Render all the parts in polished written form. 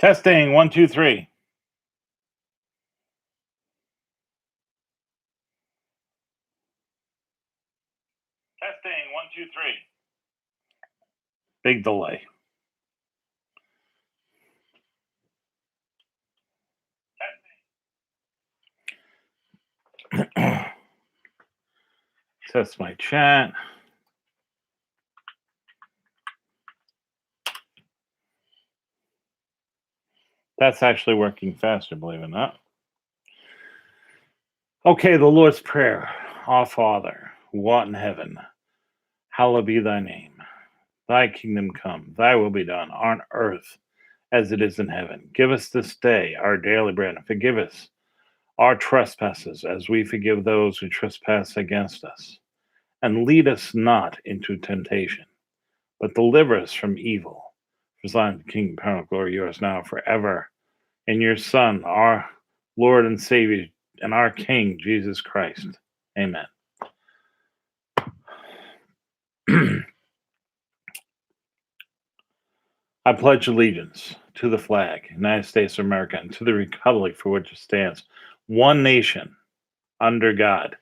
Testing, 1, 2, 3. Testing, 1, 2, 3. Big delay. Test my chat. That's actually working faster, believe it or not. Okay, the Lord's Prayer. Our Father, who art in heaven, hallowed be thy name. Thy kingdom come, thy will be done on earth as it is in heaven. Give us this day our daily bread, and forgive us our trespasses as we forgive those who trespass against us. And lead us not into temptation, but deliver us from evil. For thine is the kingdom, power, and glory, yours now forever. In your Son, our Lord and Savior, and our King, Jesus Christ. Amen. I pledge allegiance to the flag, United States of America, and to the republic for which it stands, one nation, under God,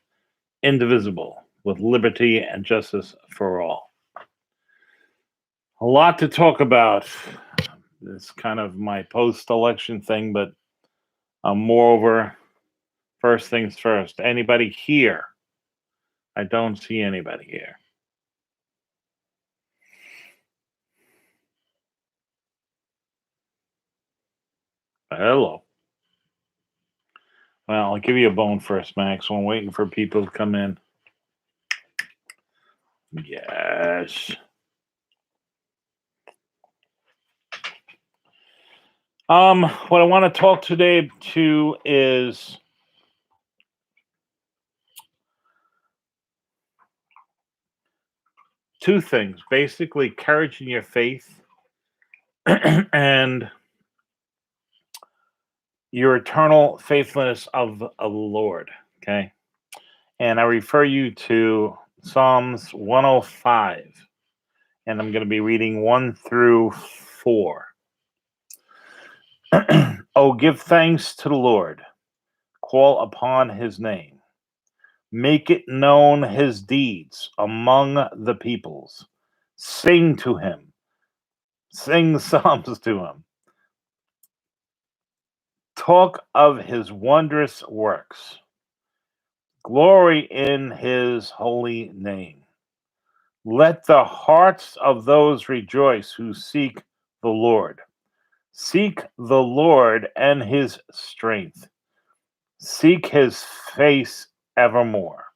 indivisible, with liberty and justice for all. A lot to talk about. It's kind of my post-election thing, but moreover, first things first. Anybody here? I don't see anybody here. Hello. Well, I'll give you a bone first, Max. I'm waiting for people to come in. Yes. What I want to talk today to is two things. Basically, courage in your faith and your eternal faithfulness of the Lord. Okay. And I refer you to Psalms 105. And I'm going to be reading 1 through 4. Oh, give thanks to the Lord. Call upon his name. Make it known his deeds among the peoples. Sing to him. Sing psalms to him. Talk of his wondrous works. Glory in his holy name. Let the hearts of those rejoice who seek the Lord. Seek the Lord and his strength. Seek his face evermore.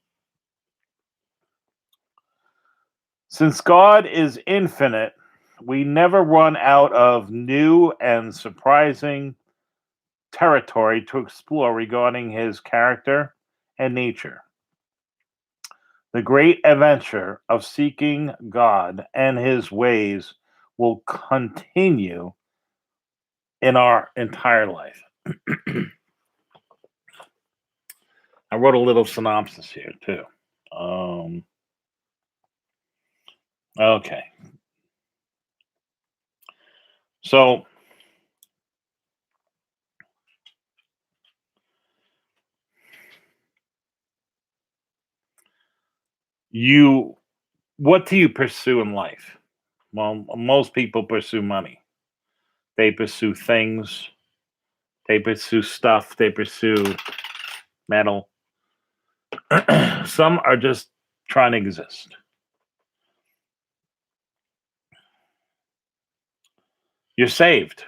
Since God is infinite, we never run out of new and surprising territory to explore regarding his character and nature. The great adventure of seeking God and his ways will continue in our entire life. I wrote a little synopsis here too. Okay. So what do you pursue in life? Well, most people pursue money. They pursue things. They pursue stuff. They pursue metal. Some are just trying to exist. You're saved.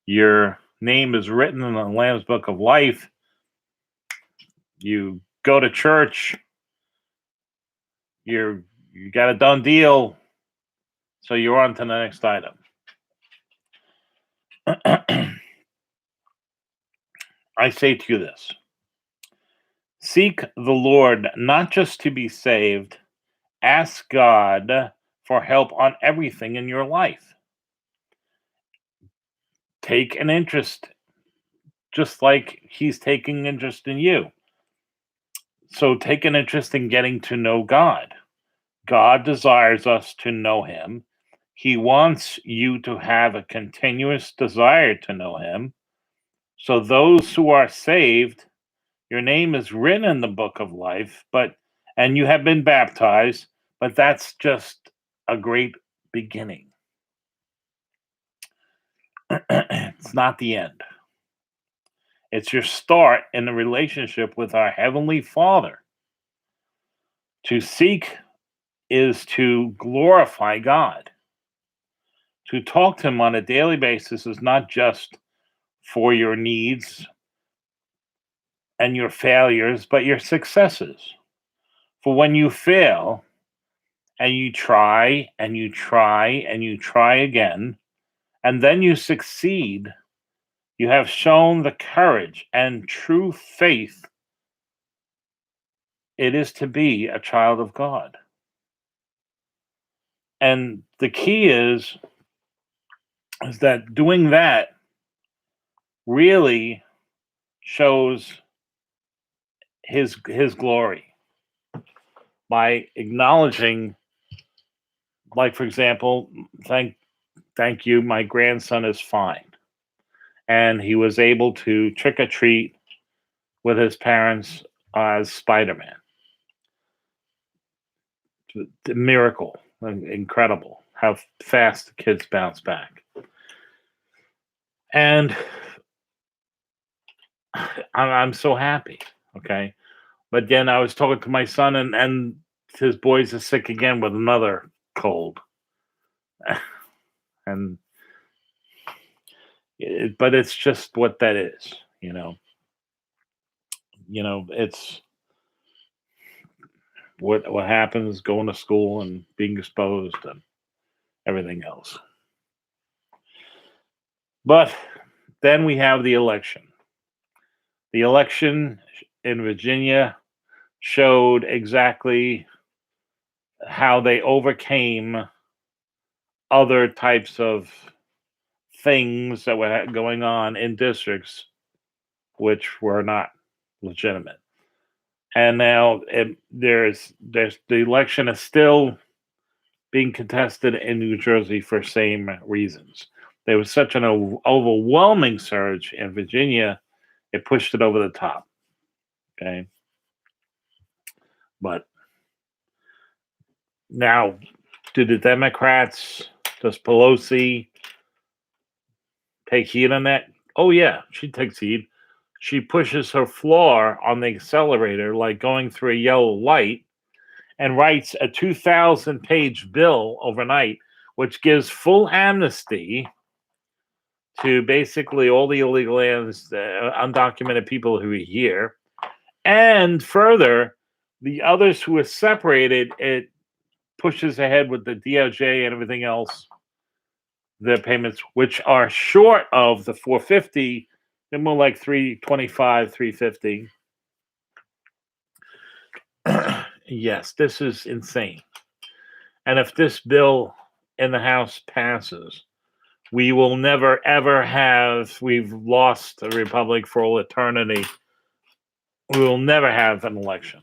Your name is written in the Lamb's Book of Life. You go to church. You got a done deal. So you're on to the next item. I say to you this. Seek the Lord not just to be saved. Ask God for help on everything in your life. Take an interest, just like he's taking interest in you. So take an interest in getting to know God. God desires us to know him. He wants you to have a continuous desire to know him. So those who are saved, your name is written in the book of life, and you have been baptized, but that's just a great beginning. It's not the end. It's your start in the relationship with our Heavenly Father. To seek is to glorify God. To talk to Him on a daily basis is not just for your needs and your failures, but your successes. For when you fail and you try and you try and you try again, and then you succeed, you have shown the courage and true faith it is to be a child of God. And the key is that doing that really shows his glory by acknowledging, like, for example, thank you, my grandson is fine, and he was able to trick or treat with his parents as Spider-Man. The miracle, incredible how fast the kids bounce back. And I'm so happy. Okay. But then I was talking to my son, and his boys are sick again with another cold. And but it's just what that is, you know. It's what happens going to school and being exposed and everything else. But then we have the election. The election in Virginia showed exactly how they overcame other types of things that were going on in districts which were not legitimate. And now there's the election is still being contested in New Jersey for same reasons. There was such an overwhelming surge in Virginia, it pushed it over the top. Okay, but now, do the Democrats, does Pelosi take heed on that? Oh yeah, she takes heed. She pushes her floor on the accelerator like going through a yellow light, and writes a 2,000-page bill overnight, which gives full amnesty to basically all the illegal aliens, undocumented people who are here. And further, the others who are separated, it pushes ahead with the DOJ and everything else, their payments, which are short of the 450, they're more like 325, 350. Yes, this is insane. And if this bill in the House passes, we will never ever we've lost a republic for all eternity. We will never have an election.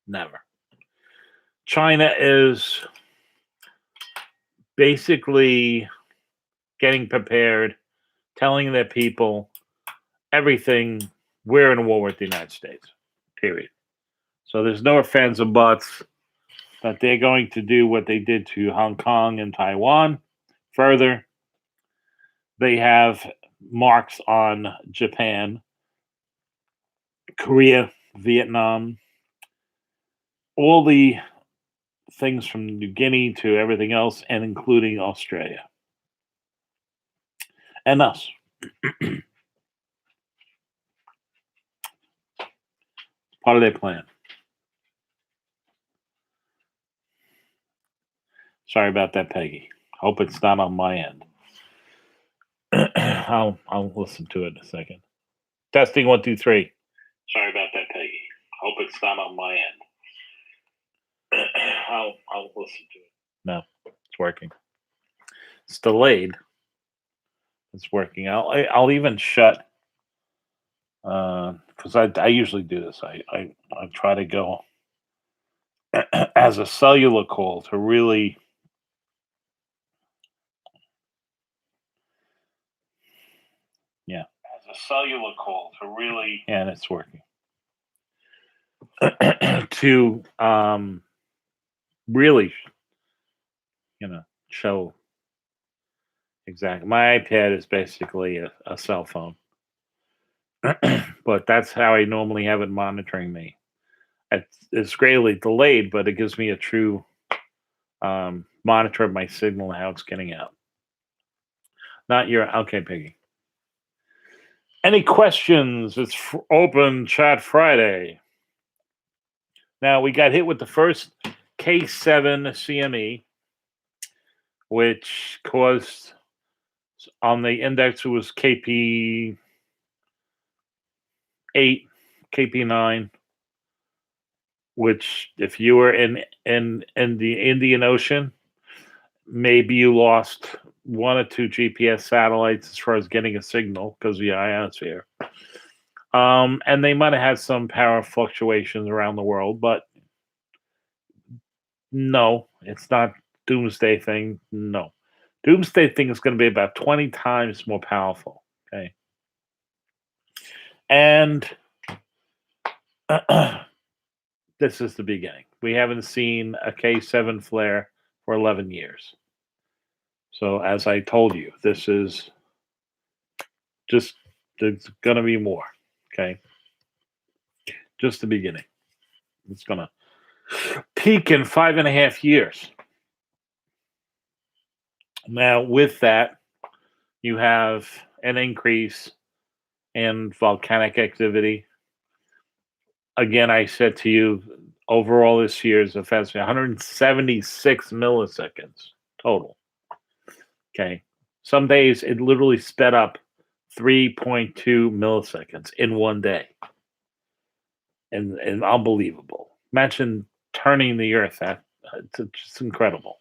Never. China is basically getting prepared, telling their people everything. We're in a war with the United States, period. So there's no ifs, ands, or buts that they're going to do what they did to Hong Kong and Taiwan. Further, they have marks on Japan, Korea, Vietnam, all the things from New Guinea to everything else, and including Australia and us. Part of their plan. Sorry about that, Peggy. Hope it's not on my end. I'll listen to it in a second. Testing 1, 2, 3. Sorry about that, Peggy. Hope it's not on my end. I'll listen to it. No, it's working. It's delayed. It's working. I'll even shut because I usually do this. I try to go as a cellular call to really, yeah, as a cellular call to really, and it's working, to really, show exactly. My iPad is basically a cell phone, but that's how I normally have it monitoring me. It's greatly delayed, but it gives me a true monitor of my signal and how it's getting out. Not your okay, Piggy. Any questions? It's open chat Friday. Now we got hit with the first K7 CME, which caused on the index it was KP8, KP9, which if you were in the Indian Ocean, maybe you lost one or two GPS satellites as far as getting a signal because of the ionosphere. And they might have had some power fluctuations around the world, but no, it's not doomsday thing. No. Doomsday thing is going to be about 20 times more powerful. Okay. And this is the beginning. We haven't seen a K7 flare for 11 years. So, as I told you, this is just, there's going to be more. Okay. Just the beginning. It's going to peak in 5.5 years. Now, with that, you have an increase in volcanic activity. Again, I said to you, overall this year is offensive 176 milliseconds total. Okay. Some days it literally sped up 3.2 milliseconds in one day. And unbelievable. Imagine turning the earth. It's just incredible.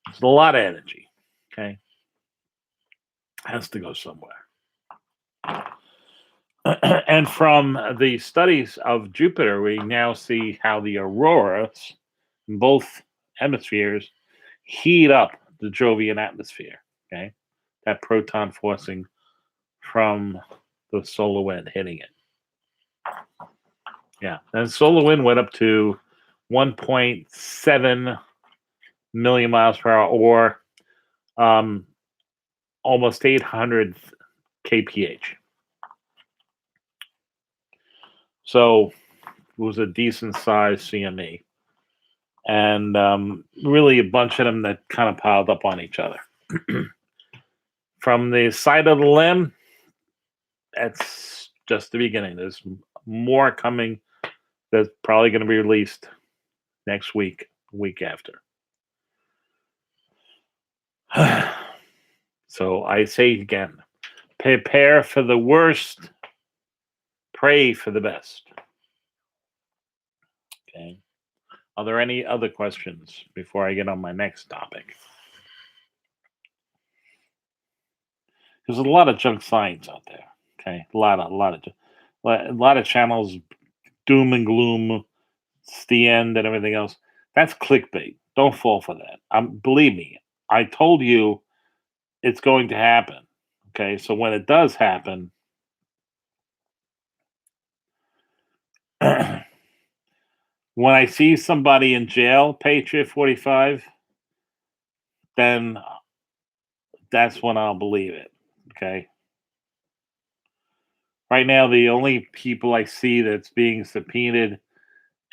It's a lot of energy. Okay. Has to go somewhere. And from the studies of Jupiter, we now see how the auroras in both hemispheres heat up the Jovian atmosphere. Okay. That proton forcing from the solar wind hitting it. Yeah. And solar wind went up to 1.7 million miles per hour or almost 800 kph. So it was a decent sized CME. And really a bunch of them that kind of piled up on each other. From the side of the limb, that's just the beginning. There's more coming that's probably going to be released next week, week after. So I say again, prepare for the worst, pray for the best. Okay. Are there any other questions before I get on my next topic? There's a lot of junk science out there. Okay, a lot of channels, doom and gloom. It's the end and everything else. That's clickbait. Don't fall for that. Believe me, I told you it's going to happen. Okay, so when it does happen, when I see somebody in jail, Patriot 45, then that's when I'll believe it. Okay. Right now, the only people I see that's being subpoenaed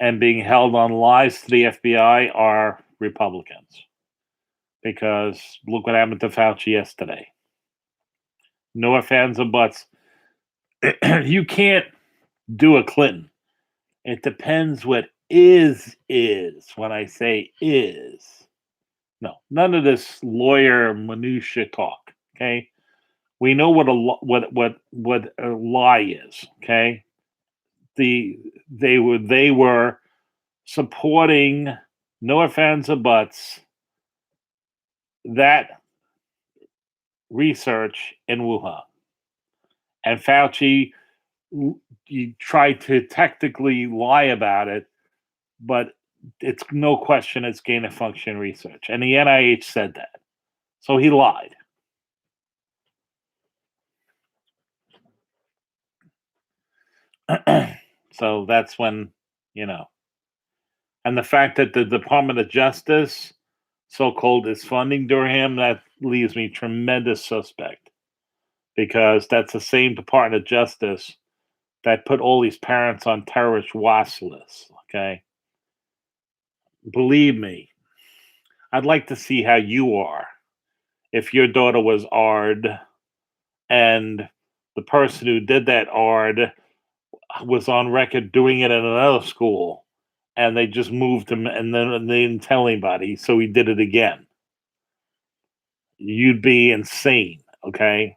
and being held on lies to the FBI are Republicans. Because look what happened to Fauci yesterday. No offense or buts. You can't do a Clinton. It depends what is. When I say is. No, none of this lawyer minutia talk. Okay. We know what a lie is. Okay. They were supporting, no offense or buts, that research in Wuhan. And Fauci, he tried to technically lie about it, but It's no question it's gain of function research. And the NIH said that. So he lied. So that's when, you know, and the fact that the Department of Justice, so called, is funding Durham, that leaves me tremendous suspect because that's the same Department of Justice that put all these parents on terrorist watch lists. Okay. Believe me, I'd like to see how you are if your daughter was ARD and the person who did that ARD was on record doing it at another school and they just moved him and then they didn't tell anybody, so he did it again. You'd be insane, okay?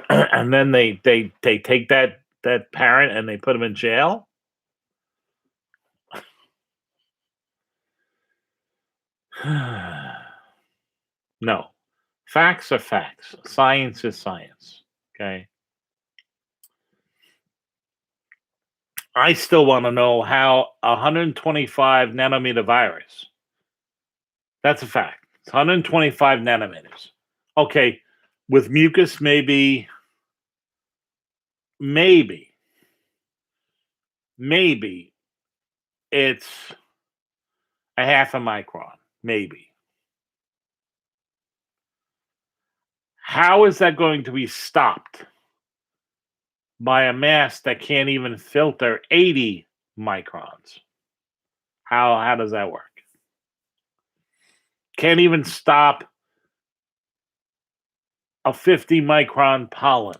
And then they take that parent and they put him in jail. No. Facts are facts. Science is science. Okay. I still want to know how 125 nanometer virus. That's a fact. It's 125 nanometers. Okay. With mucus, maybe it's a half a micron. Maybe. How is that going to be stopped by a mask that can't even filter 80 microns? How does that work? Can't even stop a 50 micron pollen.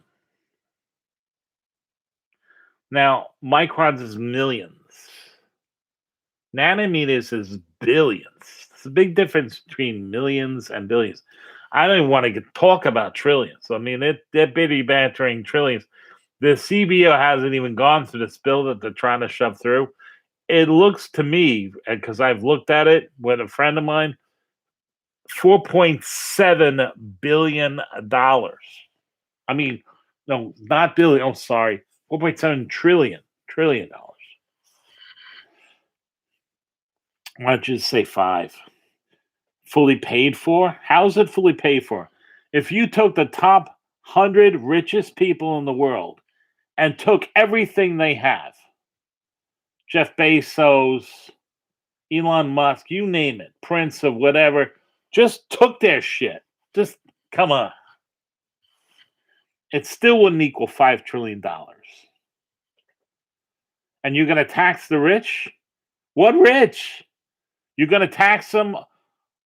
Now, microns is millions. Nanometers is billions. There's a big difference between millions and billions. I don't even want to talk about trillions. I mean, they're bitty bantering trillions. The CBO hasn't even gone through this bill that they're trying to shove through. It looks to me, because I've looked at it with a friend of mine, $4.7 billion. I mean, no, not billion. Oh, sorry. 4.7 trillion dollars. Why don't you just say five? Fully paid for? How is it fully paid for? If you took the top 100 richest people in the world and took everything they have, Jeff Bezos, Elon Musk, you name it, Prince of whatever, just took their shit. Just come on. It still wouldn't equal $5 trillion. And you're going to tax the rich? What rich? You're going to tax them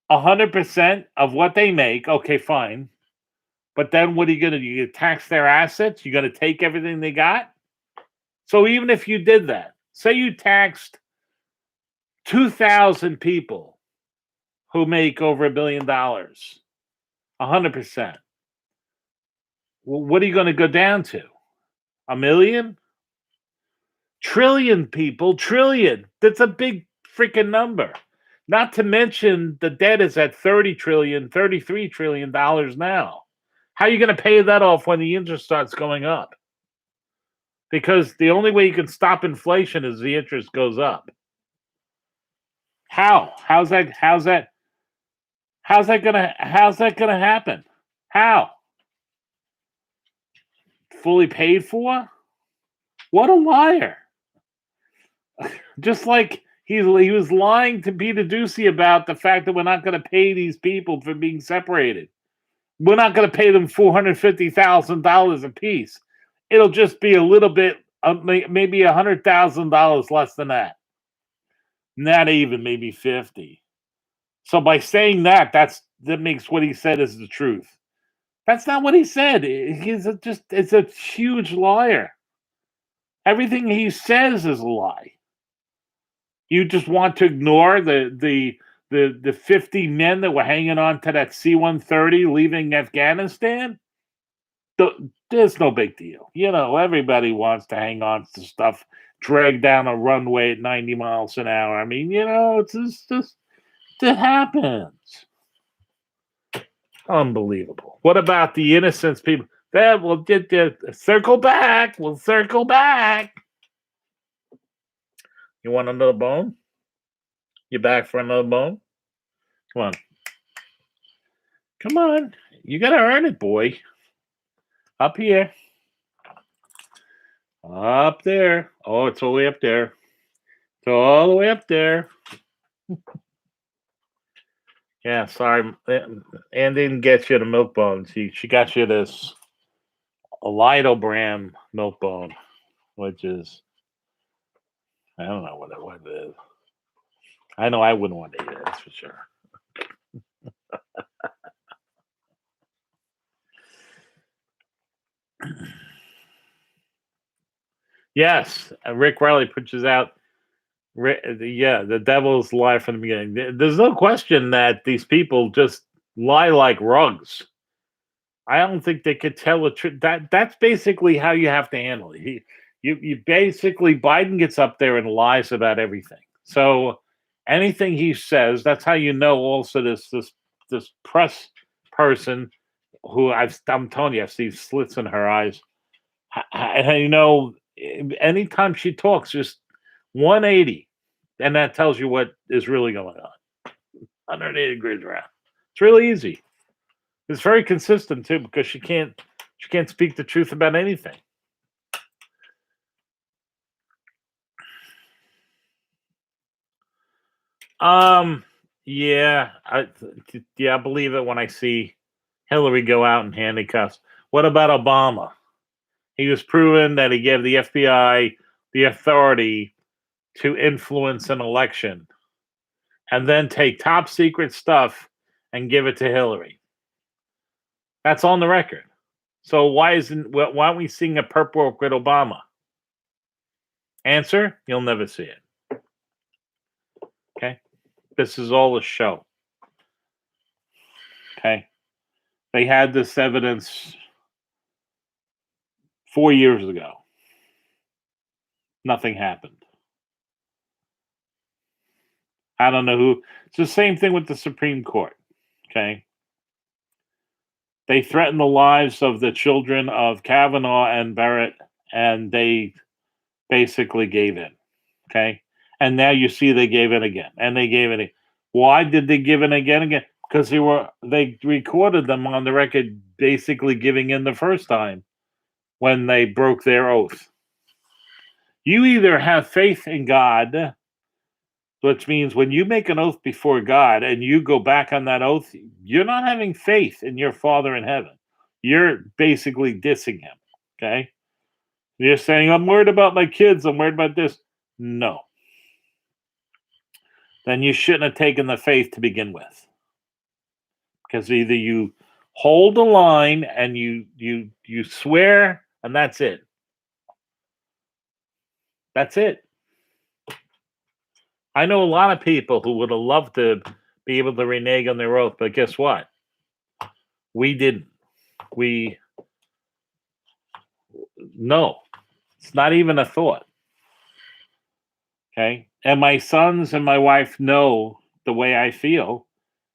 100% of what they make. Okay, fine. But then what are you going to do? You tax their assets? You're going to take everything they got? So even if you did that, say you taxed 2,000 people who make over $1 billion, 100%. Well, what are you going to go down to? 1 million? Trillion people, trillion. That's a big freaking number. Not to mention the debt is at 30 trillion, $33 trillion now. How are you going to pay that off when the interest starts going up? Because the only way you can stop inflation is the interest goes up. How? How's that gonna happen? How? Fully paid for? What a liar. Just like he was lying to Peter Doocy about the fact that we're not going to pay these people for being separated. We're not going to pay them $450,000 a piece. It'll just be a little bit, maybe $100,000 less than that. Not even, maybe 50. So by saying that makes what he said is the truth. That's not what he said. It's a huge liar. Everything he says is a lie. You just want to ignore the 50 men that were hanging on to that C-130 leaving Afghanistan? There's no big deal. You know, everybody wants to hang on to stuff dragged down a runway at 90 miles an hour. I mean, you know, it's just it happens. Unbelievable. What about the innocence people? That will get circle back. We'll circle back. You want another bone? You back for another bone? Come on. Come on. You got to earn it, boy. Up here. Up there. Oh, it's all the way up there. It's all the way up there. Yeah, sorry. Ann didn't get you the milk bone. She got you this Lido brand milk bone, which is, I don't know what it is. I know I wouldn't want to eat it, that's for sure. Yes, Rick Riley pushes out. Yeah, the devil's lie from the beginning. There's no question that these people just lie like rugs. I don't think they could tell the truth. That's basically how you have to handle it. You basically Biden gets up there and lies about everything. So anything he says, that's how you know. Also, this press person who I'm telling you, I see slits in her eyes. You know, anytime she talks, just 180, and that tells you what is really going on. 180 degrees around. It's really easy. It's very consistent too, because she can't speak the truth about anything. Yeah, I believe it when I see Hillary go out in handcuffs. What about Obama? He was proven that he gave the FBI the authority to influence an election and then take top secret stuff and give it to Hillary. That's on the record. So why aren't we seeing a perp walk with Obama? Answer: you'll never see it. Okay, this is all a show. Okay, they had this evidence 4 years ago. Nothing happened. I don't know who. It's the same thing with the Supreme Court. Okay, they threatened the lives of the children of Kavanaugh and Barrett, and they basically gave in. Okay, and now you see they gave in again, and they gave in. Why did they give in again? Because they recorded them on the record, basically giving in the first time when they broke their oath. You either have faith in God, which means when you make an oath before God and you go back on that oath, you're not having faith in your Father in heaven. You're basically dissing him. Okay? You're saying, I'm worried about my kids, I'm worried about this. No. Then you shouldn't have taken the faith to begin with. Because either you hold the line and you swear, and that's it. That's it. I know a lot of people who would have loved to be able to renege on their oath, but guess what? We didn't. No, it's not even a thought. Okay. And my sons and my wife know the way I feel,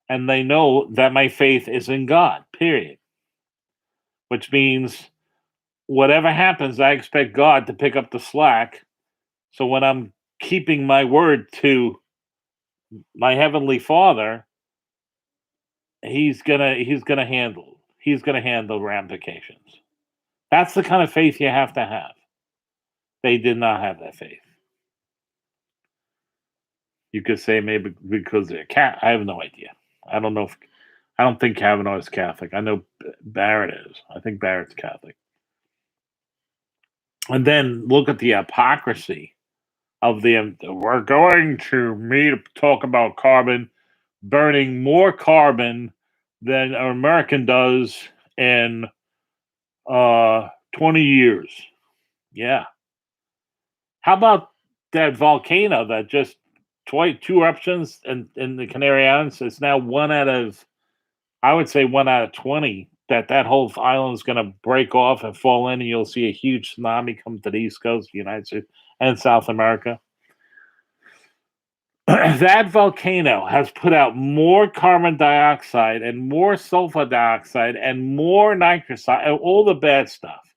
and they know that my faith is in God, period. Which means whatever happens, I expect God to pick up the slack. So when I'm keeping my word to my heavenly Father, he's gonna handle ramifications. That's the kind of faith you have to have. They did not have that faith. You could say maybe because they're I have no idea. I don't think Kavanaugh is Catholic. I know Barrett is. I think Barrett's Catholic. And then look at the hypocrisy of we're going to meet talk about carbon, burning more carbon than an American does in 20 years. Yeah. How about that volcano that just two eruptions in the Canary Islands? It's now I would say 1 out of 20 that whole island is going to break off and fall in, and you'll see a huge tsunami come to the East Coast of the United States and South America. That volcano has put out more carbon dioxide and more sulfur dioxide and more nitrous oxide, all the bad stuff.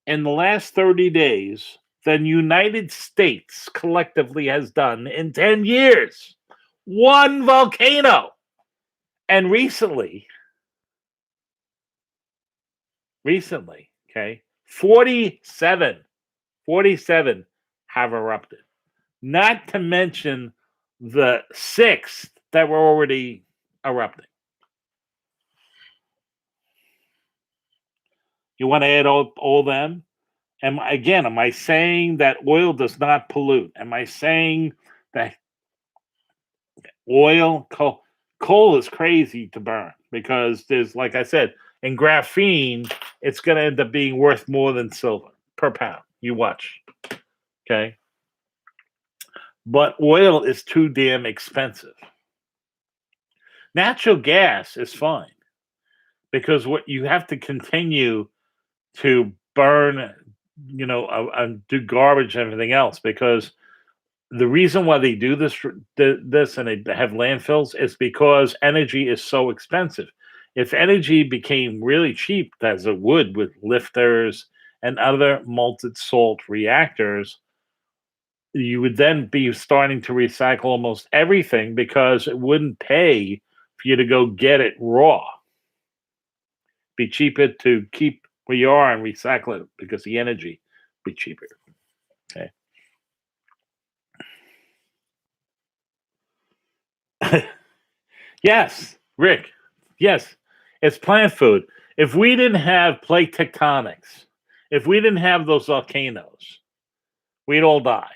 In the last 30 days than United States collectively has done in 10 years. One volcano. And recently, okay, 47 have erupted. Not to mention the 6 that were already erupting. You want to add all them? Am I saying that oil does not pollute? Am I saying that coal is crazy to burn because there's, like I said, in graphene, it's going to end up being worth more than silver per pound. You watch, okay? But oil is too damn expensive. Natural gas is fine because what you have to continue to burn, and do garbage and everything else, because the reason why they do this and they have landfills is because energy is so expensive. If energy became really cheap, as it would with lifters and other molten salt reactors, you would then be starting to recycle almost everything because it wouldn't pay for you to go get it raw. Be cheaper to keep where you are and recycle it because the energy be cheaper. Okay. Yes, Rick. Yes, it's plant food. If we didn't have plate tectonics, if we didn't have those volcanoes, we'd all die.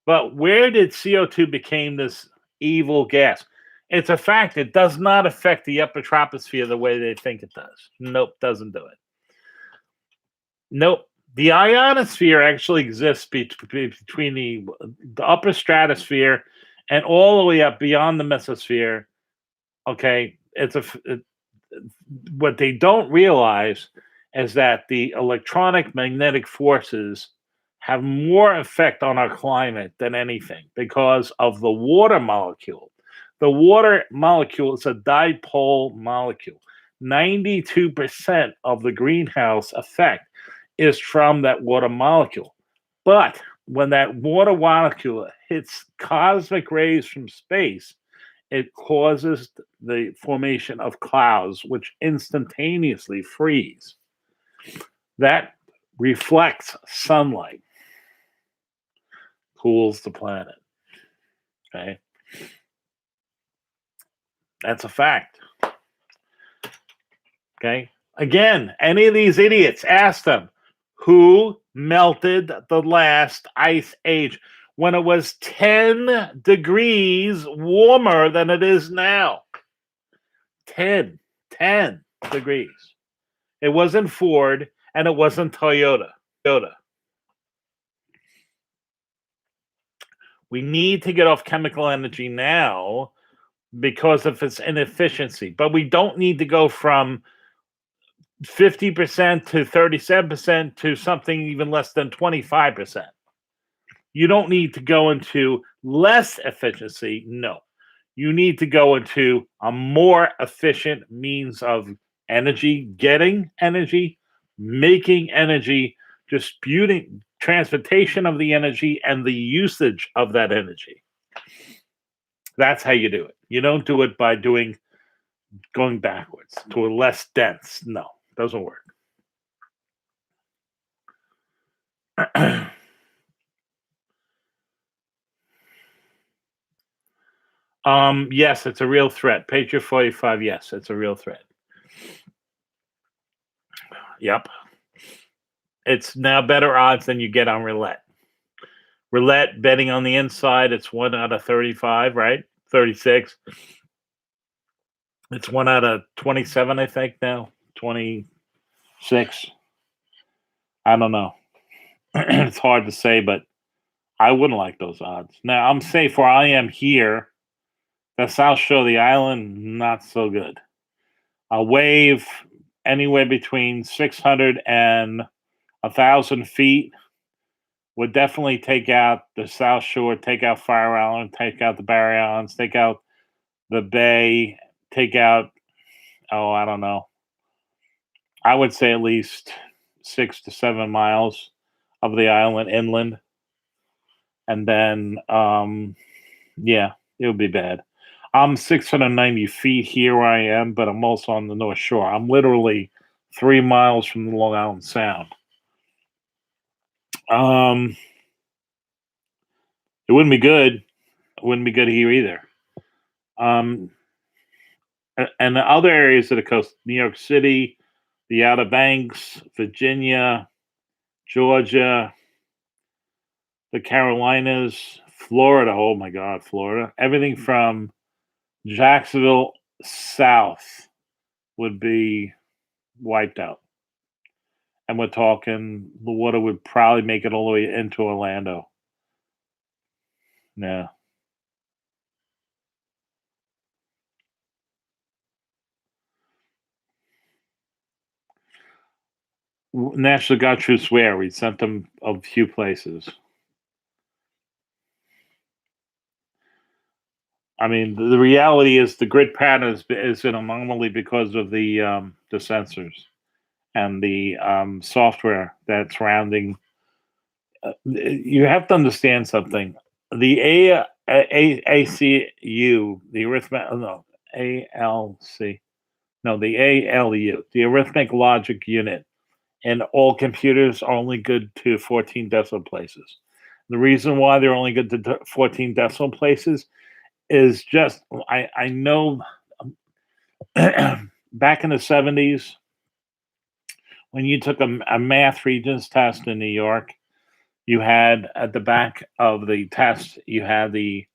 But where did CO2 become this evil gas? It's a fact. It does not affect the upper troposphere the way they think it does. Nope, doesn't do it. Nope. The ionosphere actually exists between the upper stratosphere and all the way up beyond the mesosphere. Okay, what they don't realize is that the electronic magnetic forces have more effect on our climate than anything because of the water molecule. The water molecule is a dipole molecule. 92% of the greenhouse effect is from that water molecule. But when that water molecule hits cosmic rays from space, it causes the formation of clouds, which instantaneously freeze. That reflects sunlight, cools the planet. Okay. That's a fact. Okay. Again, any of these idiots, ask them who melted the last ice age when it was 10 degrees warmer than it is now. 10 degrees. It wasn't Ford and it wasn't Toyota. We need to get off chemical energy now because of its inefficiency. But we don't need to go from 50% to 37% to something even less than 25%. You don't need to go into less efficiency. No. You need to go into a more efficient means of energy, getting energy, making energy, disputing transportation of the energy, and the usage of that energy. That's how you do it. You don't do it by going backwards to a less dense. No, doesn't work. Yes, it's a real threat. Patriot 45, yes, it's a real threat. Yep. It's now better odds than you get on roulette. Roulette betting on the inside, it's 1 out of 35, right? 36. It's 1 out of 27, I think now. 26. I don't know. It's hard to say, but I wouldn't like those odds. Now, I'm safe where I am here. The South Shore of the island, not so good. A wave anywhere between 600 and 1,000 feet would definitely take out the South Shore, take out Fire Island, take out the Barry Islands, take out the Bay, take out, I don't know. I would say at least 6 to 7 miles of the island inland, and then yeah, it would be bad. I'm 690 feet here where I am, but I'm also on the North Shore. I'm literally 3 miles from the Long Island Sound. Um, it wouldn't be good. It wouldn't be good here either. Um, and the other areas of the coast, New York City, the Outer Banks, Virginia, Georgia, the Carolinas, Florida. Oh my God, Florida. Everything from Jacksonville south would be wiped out. And we're talking the water would probably make it all the way into Orlando. Yeah. National Guard troops where? We sent them a few places. I mean, the reality is the grid pattern is an anomaly because of the sensors and the software that's surrounding. You have to understand something. The ACU, the arithmetic, no, ALC, no, the ALU, the arithmetic logic unit, and all computers are only good to 14 decimal places. The reason why they're only good to 14 decimal places is just I know back in the 70s when you took a math regents test in New York, you had at the back of the test you had the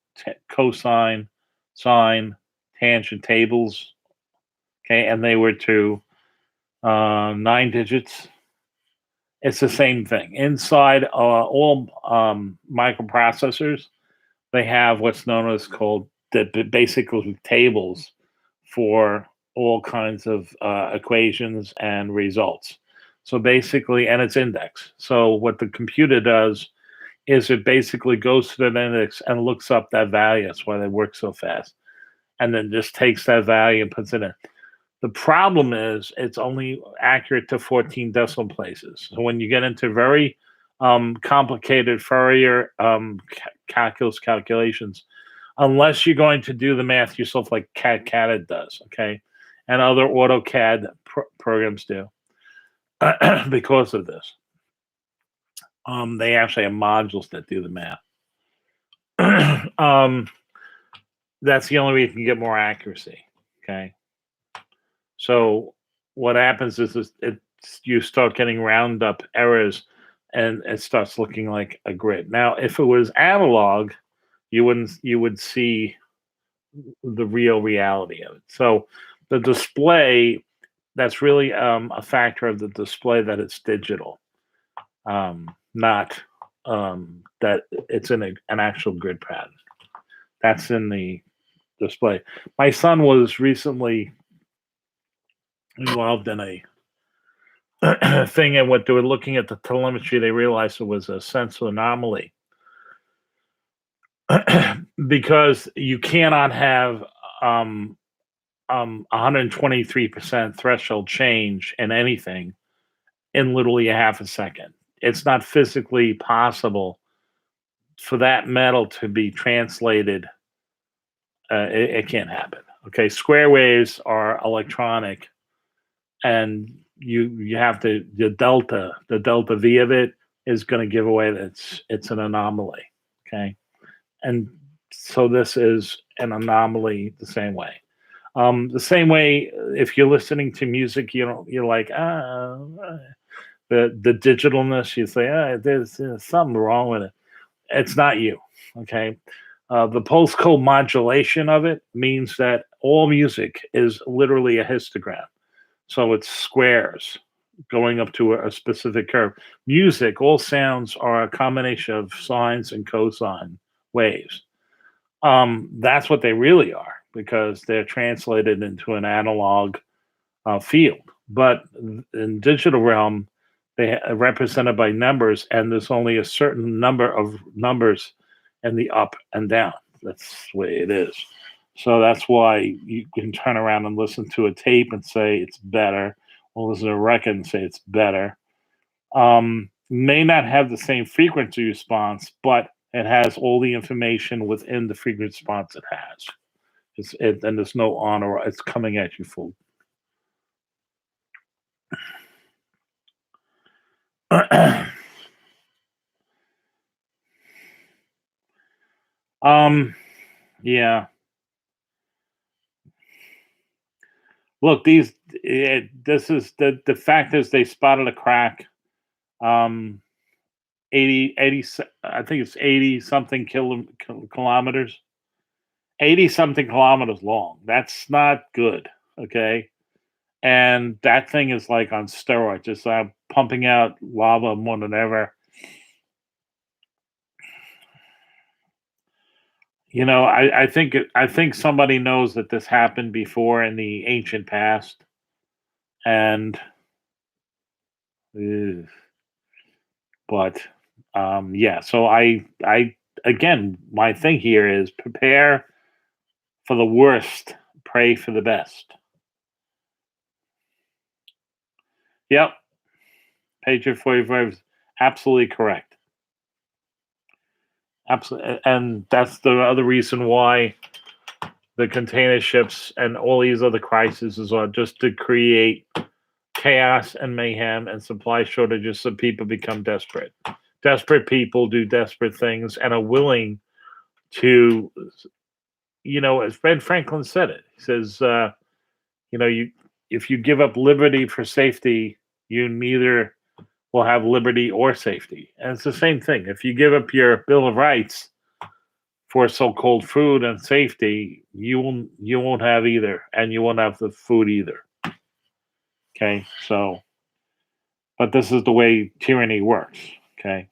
cosine, sine, tangent tables. Okay, and they were to 9 digits. It's the same thing inside all microprocessors. They have what's known as called the basically tables for all kinds of equations and results. So basically, and it's index. So what the computer does is it basically goes to that index and looks up that value. That's why they work so fast. And then just takes that value and puts it in. The problem is it's only accurate to 14 decimal places. So when you get into very complicated Fourier calculus calculations, unless you're going to do the math yourself like CAD does, okay, and other AutoCAD programs do, because of this. They actually have modules that do the math. That's the only way you can get more accuracy, okay? So what happens is you start getting round up errors and it starts looking like a grid. Now, if it was analog, you would see the real reality of it. So the display, that's really a factor of the display that it's digital, not that it's in an actual grid pattern. That's in the display. My son was recently involved in a thing, and what they were looking at the telemetry, they realized it was a sensor anomaly because you cannot have 123% threshold change in anything in literally a half a second. It's not physically possible for that metal to be translated. It can't happen. Okay, square waves are electronic, and you have to the delta V of it is going to give away that it's an anomaly. Okay, and so this is an anomaly the same way. The same way, if you're listening to music, you're like, the digitalness. You say, there's something wrong with it. It's not you. Okay. The pulse code modulation of it means that all music is literally a histogram. So it's squares going up to a specific curve. Music, all sounds are a combination of sines and cosine waves. That's what they really are because they're translated into an analog field. But in digital realm, they are represented by numbers, and there's only a certain number of numbers in the up and down. That's the way it is. So that's why you can turn around and listen to a tape and say it's better, or listen to a record and say it's better. may not have the same frequency response, but it has all the information within the frequency response it has. And there's no on or it's coming at you full. Yeah. Look, this is the fact is they spotted a crack. 80, I think it's 80 something kilometers, 80 something kilometers long. That's not good. Okay. And that thing is like on steroids, just pumping out lava more than ever. I think somebody knows that this happened before in the ancient past, and ugh, but yeah. So I again, my thing here is prepare for the worst, pray for the best. Yep, Patriot 45 is absolutely correct. Absolutely, and that's the other reason why the container ships and all these other crises are just to create chaos and mayhem and supply shortages so people become desperate. Desperate people do desperate things and are willing to, as Ben Franklin said it. He says, you if you give up liberty for safety, you neither will have liberty or safety. And it's the same thing. If you give up your Bill of Rights for so-called food and safety, you won't have either, and you won't have the food either. Okay, so, but this is the way tyranny works. Okay.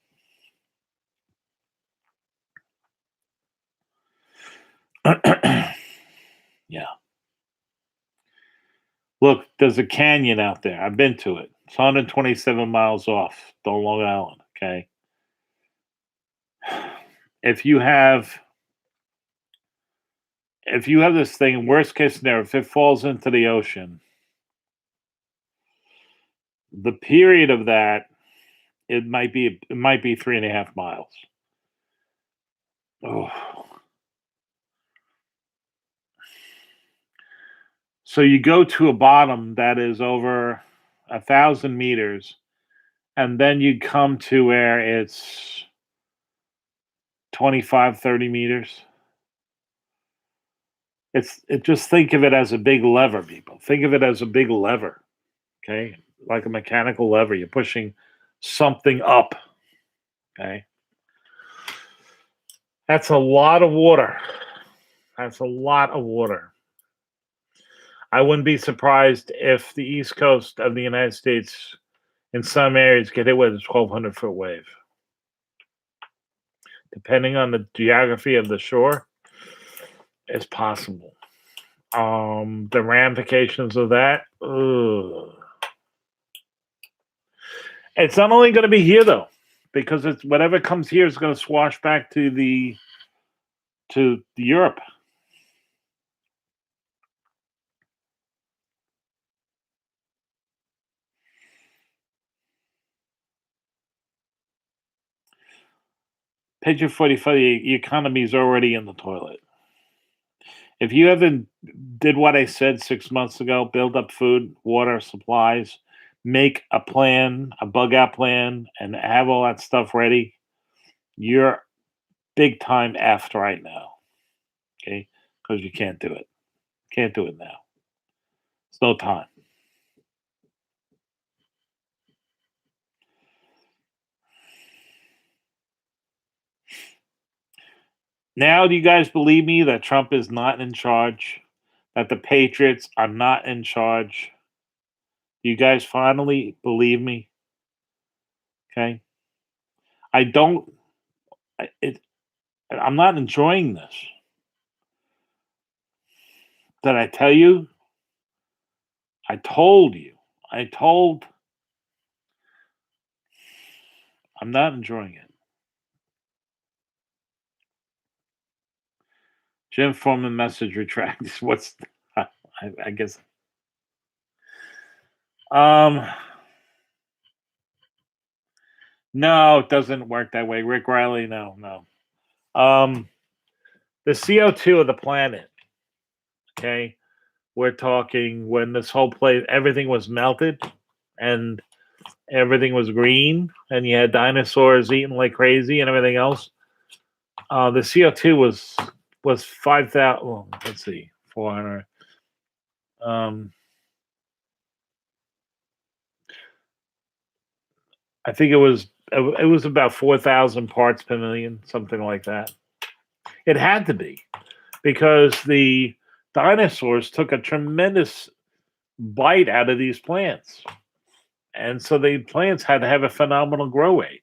Yeah. Look, there's a canyon out there. I've been to it. It's 127 miles off the Long Island. Okay. If you have this thing, worst case scenario, if it falls into the ocean, the period of that it might be 3.5 miles. Oh. So you go to a bottom that is over 1,000 meters, and then you come to where it's 25, 30 meters. Just think of it as a big lever, people. Think of it as a big lever. Okay. Like a mechanical lever. You're pushing something up. Okay. That's a lot of water. That's a lot of water. I wouldn't be surprised if the east coast of the United States in some areas get hit with a 1,200-foot wave. Depending on the geography of the shore, it's possible. The ramifications of that, ugh. It's not only going to be here though, because it's whatever comes here is going to swash back to Europe. Page 45, the economy is already in the toilet. If you haven't did what I said 6 months ago, build up food, water, supplies, make a plan, a bug out plan, and have all that stuff ready, you're big time effed right now. Okay? Because you can't do it. Can't do it now. It's no time. Now, do you guys believe me that Trump is not in charge? That the Patriots are not in charge? Do you guys finally believe me? Okay. I don't. I'm not enjoying this. Did I tell you? I told you. I'm not enjoying it. Jim Foreman message retracted. What's I guess. Um No, it doesn't work that way. Rick Riley, no, no. Um, the CO2 of the planet, okay? We're talking when this whole place, everything was melted and everything was green and you had dinosaurs eating like crazy and everything else. The CO2 was 5,000. Well, let's see, 400. Um, I think it was about 4,000 parts per million, something like that. It had to be because the dinosaurs took a tremendous bite out of these plants, and so the plants had to have a phenomenal grow rate.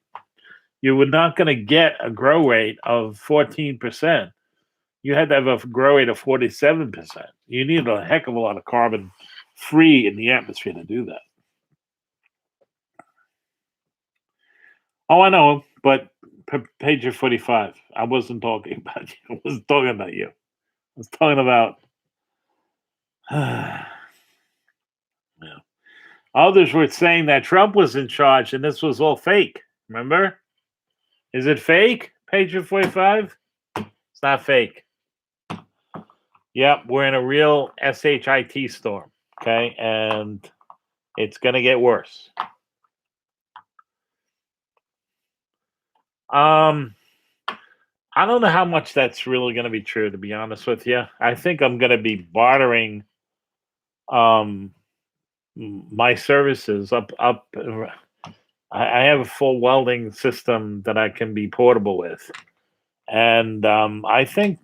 You were not going to get a grow rate of 14%. You had to have a grow rate of 47%. You needed a heck of a lot of carbon free in the atmosphere to do that. Oh, I know, but page 45. I wasn't talking about you. I wasn't talking about you. I was talking about. Yeah. Others were saying that Trump was in charge and this was all fake. Remember? Is it fake? Page 45? It's not fake. Yep, we're in a real SHIT storm. Okay, and it's going to get worse. I don't know how much that's really going to be true, to be honest with you. I think I'm going to be bartering um, my services up. I have a full welding system that I can be portable with, and I think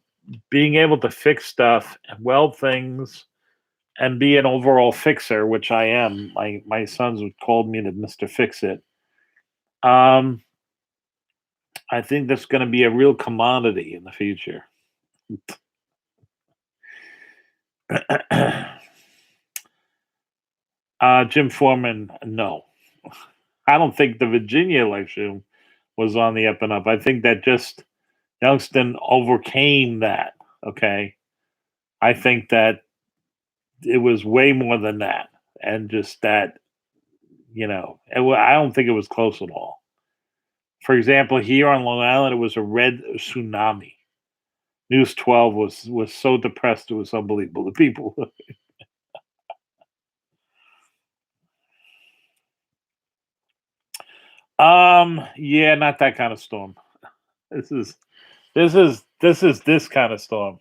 being able to fix stuff, weld things, and be an overall fixer, which I am. My sons would call me the Mister Fix It. Um, I think that's going to be a real commodity in the future. Jim Foreman, no. I don't think the Virginia election was on the up and up. I think that just Youngstown overcame that. Okay. I think that it was way more than that. And just that, I don't think it was close at all. For example, here on Long Island, it was a red tsunami. News 12 was so depressed, it was unbelievable. The people. Yeah, not that kind of storm. This is this kind of storm.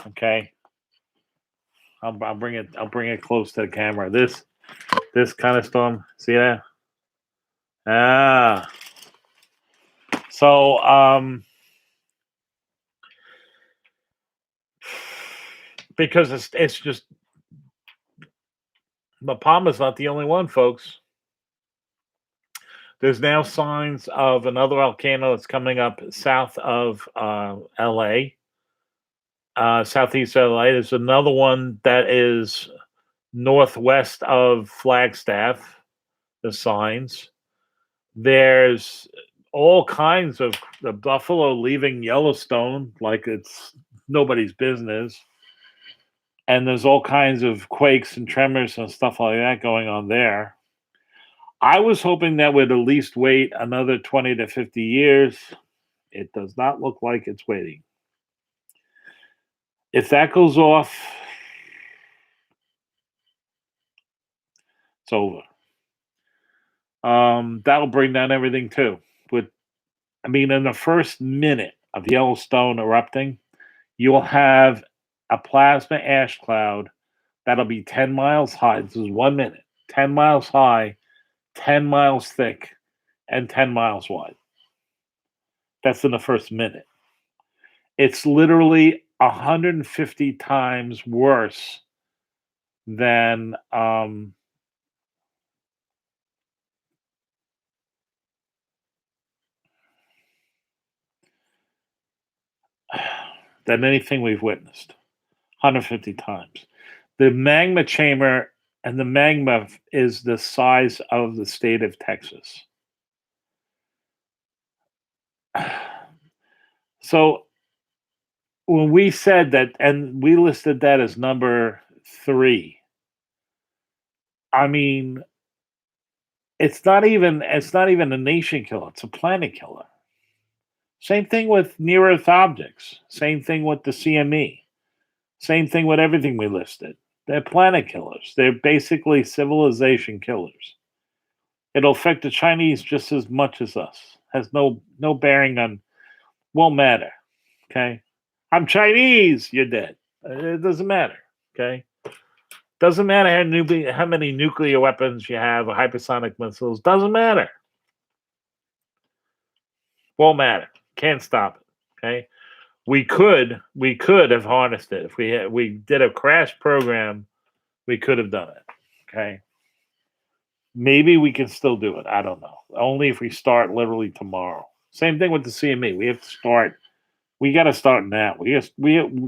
Okay, I'll bring it. I'll bring it close to the camera. This kind of storm. See that? Ah. So because it's just La Palma's not the only one, folks. There's now signs of another volcano that's coming up south of LA, southeast LA. There's another one that is northwest of Flagstaff, the signs. There's all kinds of the buffalo leaving Yellowstone like it's nobody's business. And there's all kinds of quakes and tremors and stuff like that going on there. I was hoping that would at least wait another 20 to 50 years. It does not look like it's waiting. If that goes off, it's over. That'll bring down everything too. But I mean, in the first minute of Yellowstone erupting, you'll have a plasma ash cloud that'll be 10 miles high. This is 1 minute, 10 miles high, 10 miles thick, and 10 miles wide. That's in the first minute. It's literally 150 times worse than than anything we've witnessed. 150 times. The magma chamber and the magma is the size of the state of Texas. So when we said that, and we listed that as number 3, I mean, It's not even a nation killer, it's a planet killer. Same thing with near Earth objects. Same thing with the CME. Same thing with everything we listed. They're planet killers. They're basically civilization killers. It'll affect the Chinese just as much as us. Has no bearing on. Won't matter. Okay, I'm Chinese. You're dead. It doesn't matter. Okay, doesn't matter how many nuclear weapons you have or hypersonic missiles. Doesn't matter. Won't matter. Can't stop it. Okay. We could have harnessed it if we did a crash program. We could have done it. Okay. Maybe we can still do it. I don't know. Only if we start literally tomorrow. Same thing with the CME. We have to start. We got to start now. We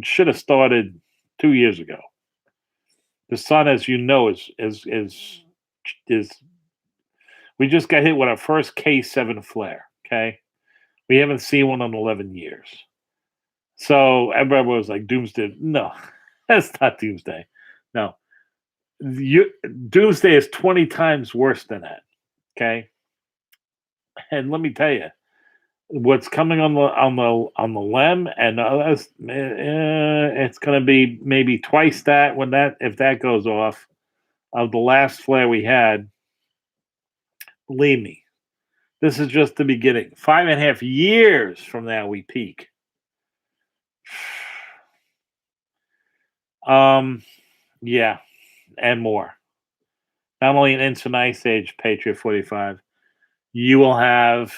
should have started 2 years ago. The sun, as you know, is. We just got hit with our first K7 flare. Okay, we haven't seen one in 11 years. So everybody was like, "Doomsday." No, that's not doomsday. No, doomsday is 20 times worse than that. Okay, and let me tell you, what's coming on the LEM and it's going to be maybe twice that when that if that goes off of the last flare we had. Believe me, this is just the beginning. 5.5 years from now we peak. Yeah, and more. Not only an instant ice age, Patriot 45, you will have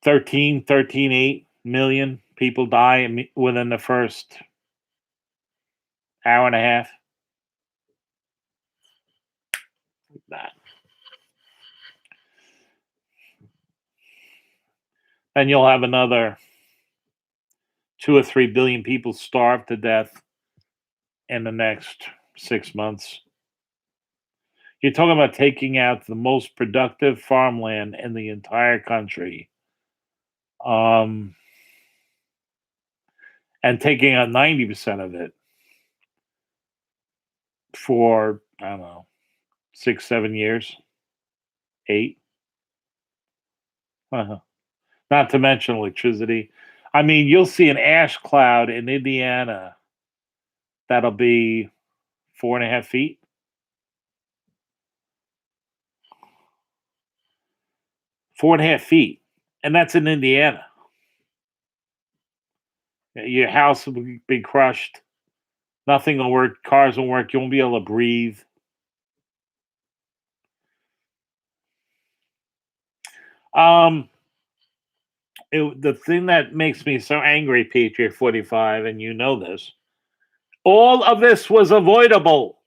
13.8 million people die within the first hour and a half. That. And you'll have another 2 or 3 billion people starve to death in the next 6 months. You're talking about taking out the most productive farmland in the entire country, and taking out 90% of it for, I don't know, 6, 7 years, 8. Uh-huh. Not to mention electricity. I mean, you'll see an ash cloud in Indiana that'll be 4.5 feet. 4.5 feet. And that's in Indiana. Your house will be crushed. Nothing will work. Cars won't work. You won't be able to breathe. The thing that makes me so angry, Patriot 45, and you know this, all of this was avoidable.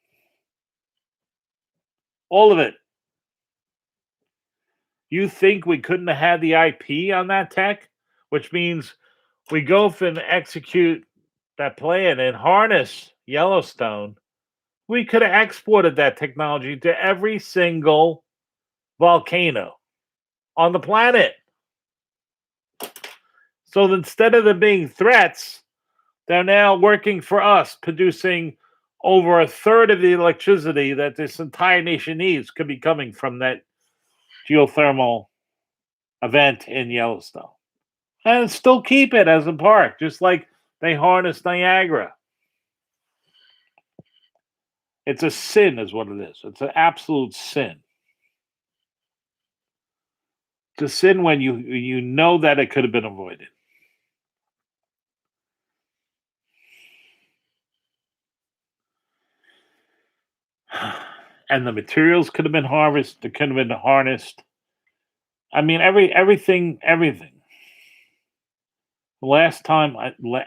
All of it. You think we couldn't have had the IP on that tech? Which means we go and execute that plan and harness Yellowstone. We could have exported that technology to every single volcano on the planet. So instead of them being threats, they're now working for us, producing over a third of the electricity that this entire nation needs could be coming from that geothermal event in Yellowstone. And still keep it as a park, just like they harness Niagara. It's a sin, is what it is. It's an absolute sin. It's a sin when you know that it could have been avoided. And the materials could have been harvested. It could have been harnessed. I mean, everything. The last time,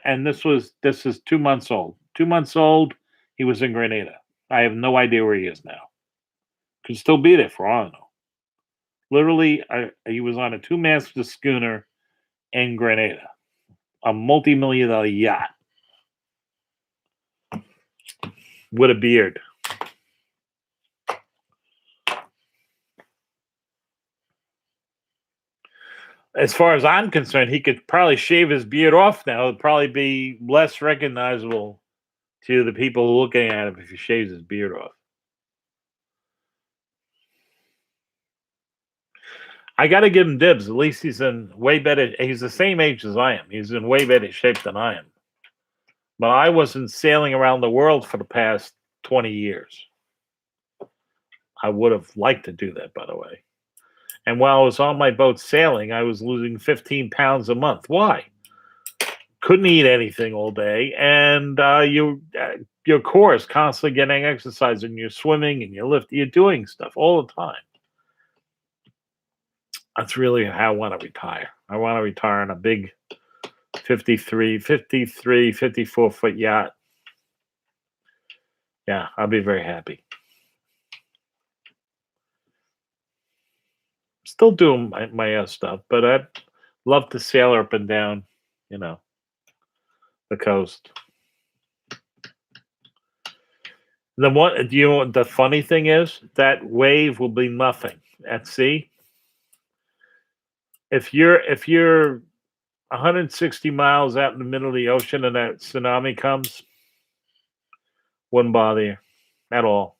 and this is 2 months old. 2 months old. He was in Grenada. I have no idea where he is now. Could still be there for all I know. Literally, he was on a 2-mast schooner in Grenada, a multi-million-dollar yacht with a beard. As far as I'm concerned, he could probably shave his beard off now. It'd probably be less recognizable to the people looking at him if he shaves his beard off. I got to give him dibs. At least he's in way better. He's the same age as I am. He's in way better shape than I am. But I wasn't sailing around the world for the past 20 years. I would have liked to do that, by the way. And while I was on my boat sailing, I was losing 15 pounds a month. Why? Couldn't eat anything all day, and your core is constantly getting exercise, and you're swimming and you're doing stuff all the time. That's really how I want to retire. I want to retire on a big 54-foot yacht. Yeah, I'll be very happy. Still doing my stuff, but I'd love to sail up and down, the coast. The funny thing is that wave will be nothing at sea. If you're 160 miles out in the middle of the ocean and that tsunami comes, wouldn't bother you at all.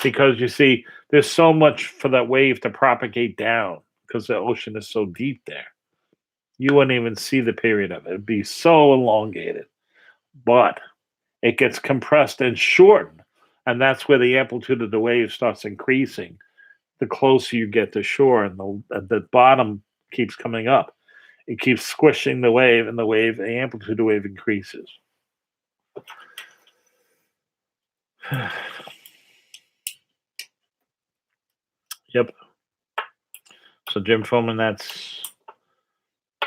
Because you see, there's so much for that wave to propagate down because the ocean is so deep there. You wouldn't even see the period of it. It'd be so elongated. But it gets compressed and shortened. And that's where the amplitude of the wave starts increasing the closer you get to shore, and the bottom keeps coming up. It keeps squishing the wave, and the amplitude of the wave increases. Yep. So Jim Foreman,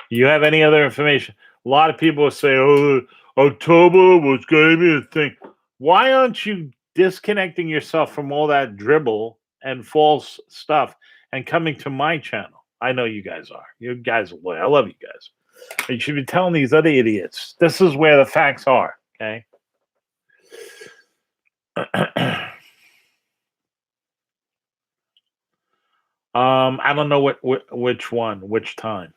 you have any other information? A lot of people will say, "Oh, October was going to be a thing." Why aren't you disconnecting yourself from all that dribble and false stuff and coming to my channel? I know you guys are. You guys are loyal. I love you guys. You should be telling these other idiots, this is where the facts are, okay? I don't know which time.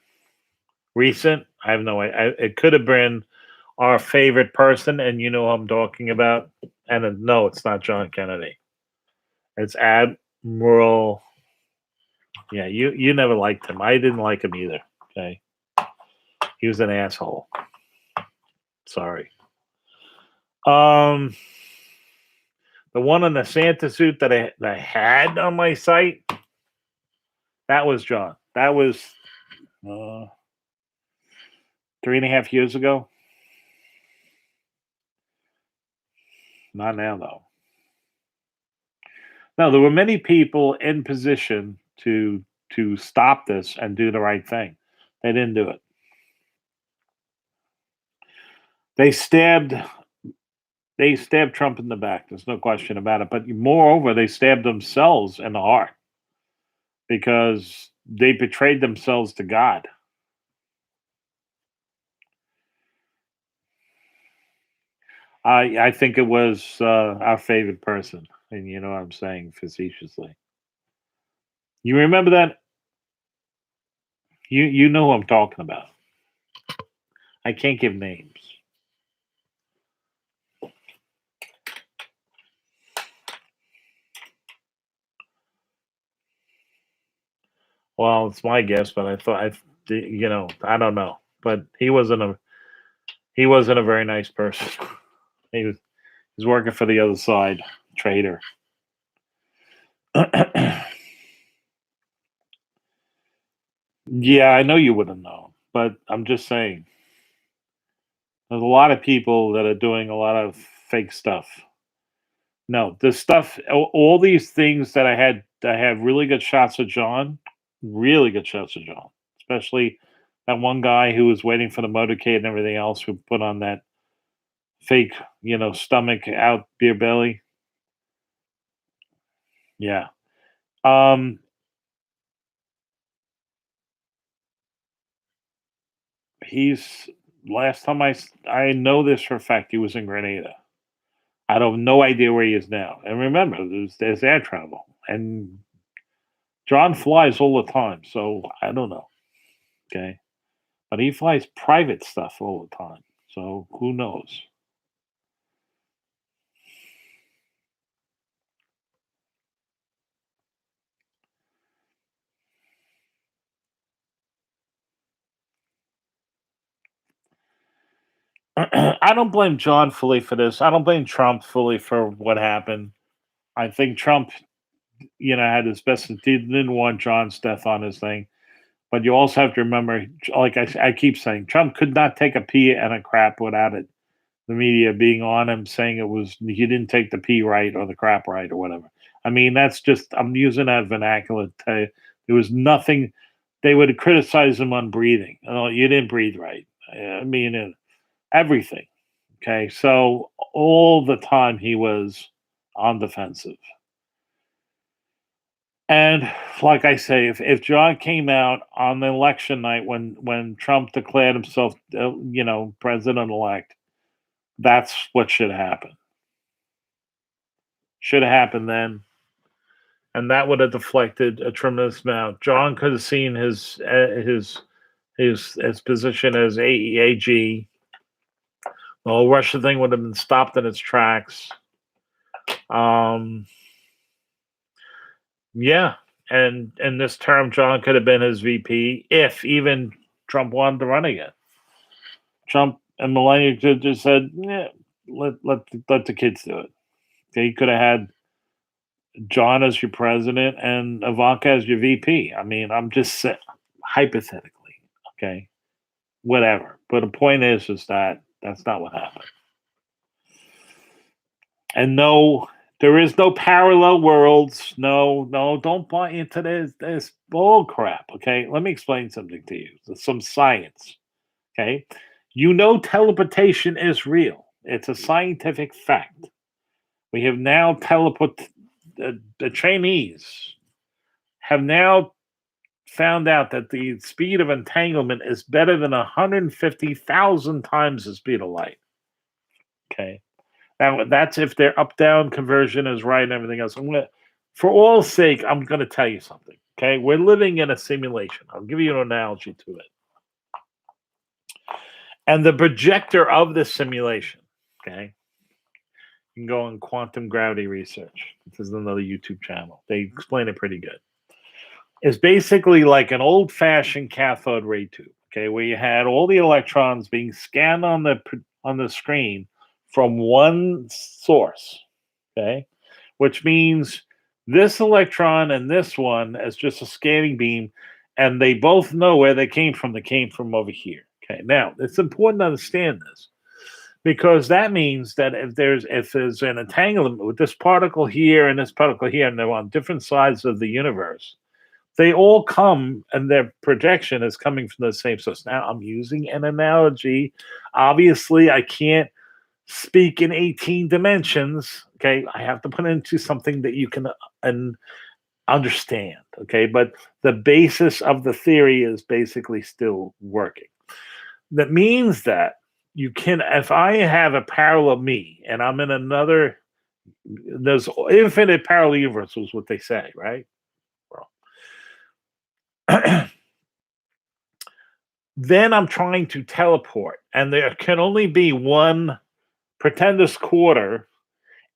Recent? I have no idea. It could have been our favorite person, and you know who I'm talking about. And no, it's not John Kennedy. It's Admiral. Yeah, you never liked him. I didn't like him either. Okay, he was an asshole. Sorry. The one in the Santa suit that I had on my site, that was John. That was 3.5 years ago. Not now, though. No, there were many people in position to stop this and do the right thing. They didn't do it. They stabbed Trump in the back. There's no question about it. But moreover, they stabbed themselves in the heart because they betrayed themselves to God. I think it was our favorite person, and you know what I'm saying facetiously. You remember that? You know who I'm talking about. I can't give names. Well, it's my guess, but I thought I don't know, but he wasn't a very nice person. He was working for the other side, traitor. Yeah, I know you wouldn't know, but I'm just saying. There's a lot of people that are doing a lot of fake stuff. No, this stuff, all these things that I have really good shots of John, really good shots of John, especially that one guy who was waiting for the motorcade and everything else who put on that fake, stomach out beer belly. Yeah. He's last time I know this for a fact, he was in Grenada. I have no idea where he is now. And remember, there's air travel, and John flies all the time, so I don't know. Okay. But he flies private stuff all the time. So who knows? I don't blame John fully for this. I don't blame Trump fully for what happened. I think Trump, had his best. He didn't want John's death on his thing. But you also have to remember, like I keep saying, Trump could not take a pee and a crap without it. The media being on him saying he didn't take the pee right or the crap right or whatever. I mean, that's just I'm using that vernacular to tell you there was nothing. They would criticize him on breathing. Oh, you didn't breathe right. I mean, everything. Okay, so all the time he was on defensive. And like I say, if John came out on the election night when Trump declared himself, president elect, that's what should happen. Should have happened then, and that would have deflected a tremendous amount. John could have seen his position as AEAG. The whole Russia thing would have been stopped in its tracks. Yeah, and in this term, John could have been his VP if even Trump wanted to run again. Trump and Melania could have just said, "Yeah, let the kids do it." They could have had John as your president and Ivanka as your VP. I mean, I'm just hypothetically, okay, whatever. But the point is that that's not what happened. And no, there is no parallel worlds. No, don't buy into this bull crap. Okay, let me explain something to you. Some science. Okay, teleportation is real. It's a scientific fact. We have now the Chinese have now found out that the speed of entanglement is better than 150,000 times the speed of light. Okay. Now, that's if their up down conversion is right and everything else. For all sake, I'm going to tell you something. Okay. We're living in a simulation. I'll give you an analogy to it. And the projector of the simulation, okay, you can go on Quantum Gravity Research. This is another YouTube channel. They explain it pretty good. It's basically like an old-fashioned cathode ray tube, okay, where you had all the electrons being scanned on the screen from one source, okay, which means this electron and this one is just a scanning beam, and they both know where they came from. They came from over here. Okay, now it's important to understand this because that means that if there's an entanglement with this particle here and this particle here, and they're on different sides of the universe, they all come and their projection is coming from the same source. Now I'm using an analogy. Obviously, I can't speak in 18 dimensions. Okay, I have to put it into something that you can understand. Okay, but the basis of the theory is basically still working. That means that you can, if I have a parallel me and I'm in another, there's infinite parallel universes, what they say, right? Well, then I'm trying to teleport, and there can only be one. Pretend this quarter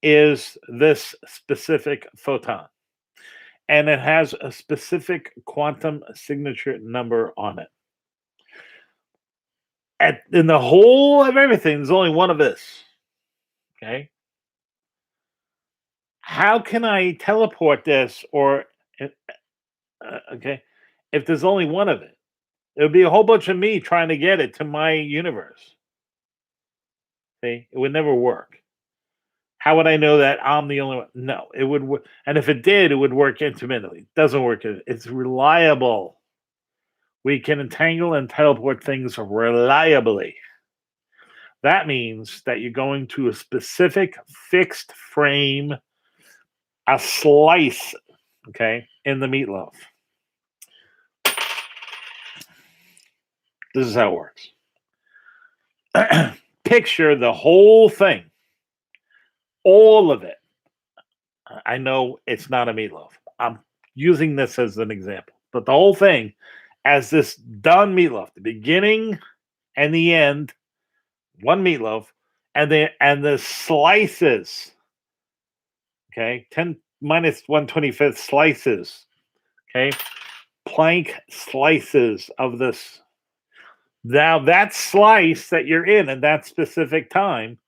is this specific photon, and it has a specific quantum signature number on it. In the whole of everything, there's only one of this. Okay. How can I teleport this okay, if there's only one of it? It would be a whole bunch of me trying to get it to my universe. See, it would never work. How would I know that I'm the only one? No, it would work. And if it did, it would work intermittently. It doesn't work. It's reliable. We can entangle and teleport things reliably. That means that you're going to a specific fixed frame, a slice, okay, in the meatloaf. This is how it works. Picture the whole thing, all of it. I know it's not a meatloaf. I'm using this as an example, but the whole thing as this done meatloaf, the beginning and the end, one meatloaf, and the slices, okay, 10 minus 1/25 slices, okay, plank slices of this. Now that slice that you're in at that specific time,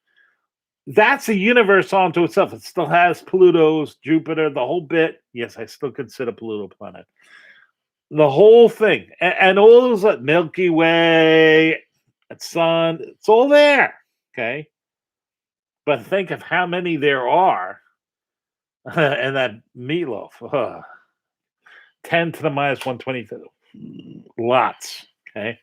that's a universe onto itself. It still has Pluto's, Jupiter, the whole bit. Yes, I still consider Pluto a planet. The whole thing, and all those like Milky Way, Sun, it's all there. Okay, but think of how many there are, and that meatloaf, 10 to the minus 120, lots. Okay,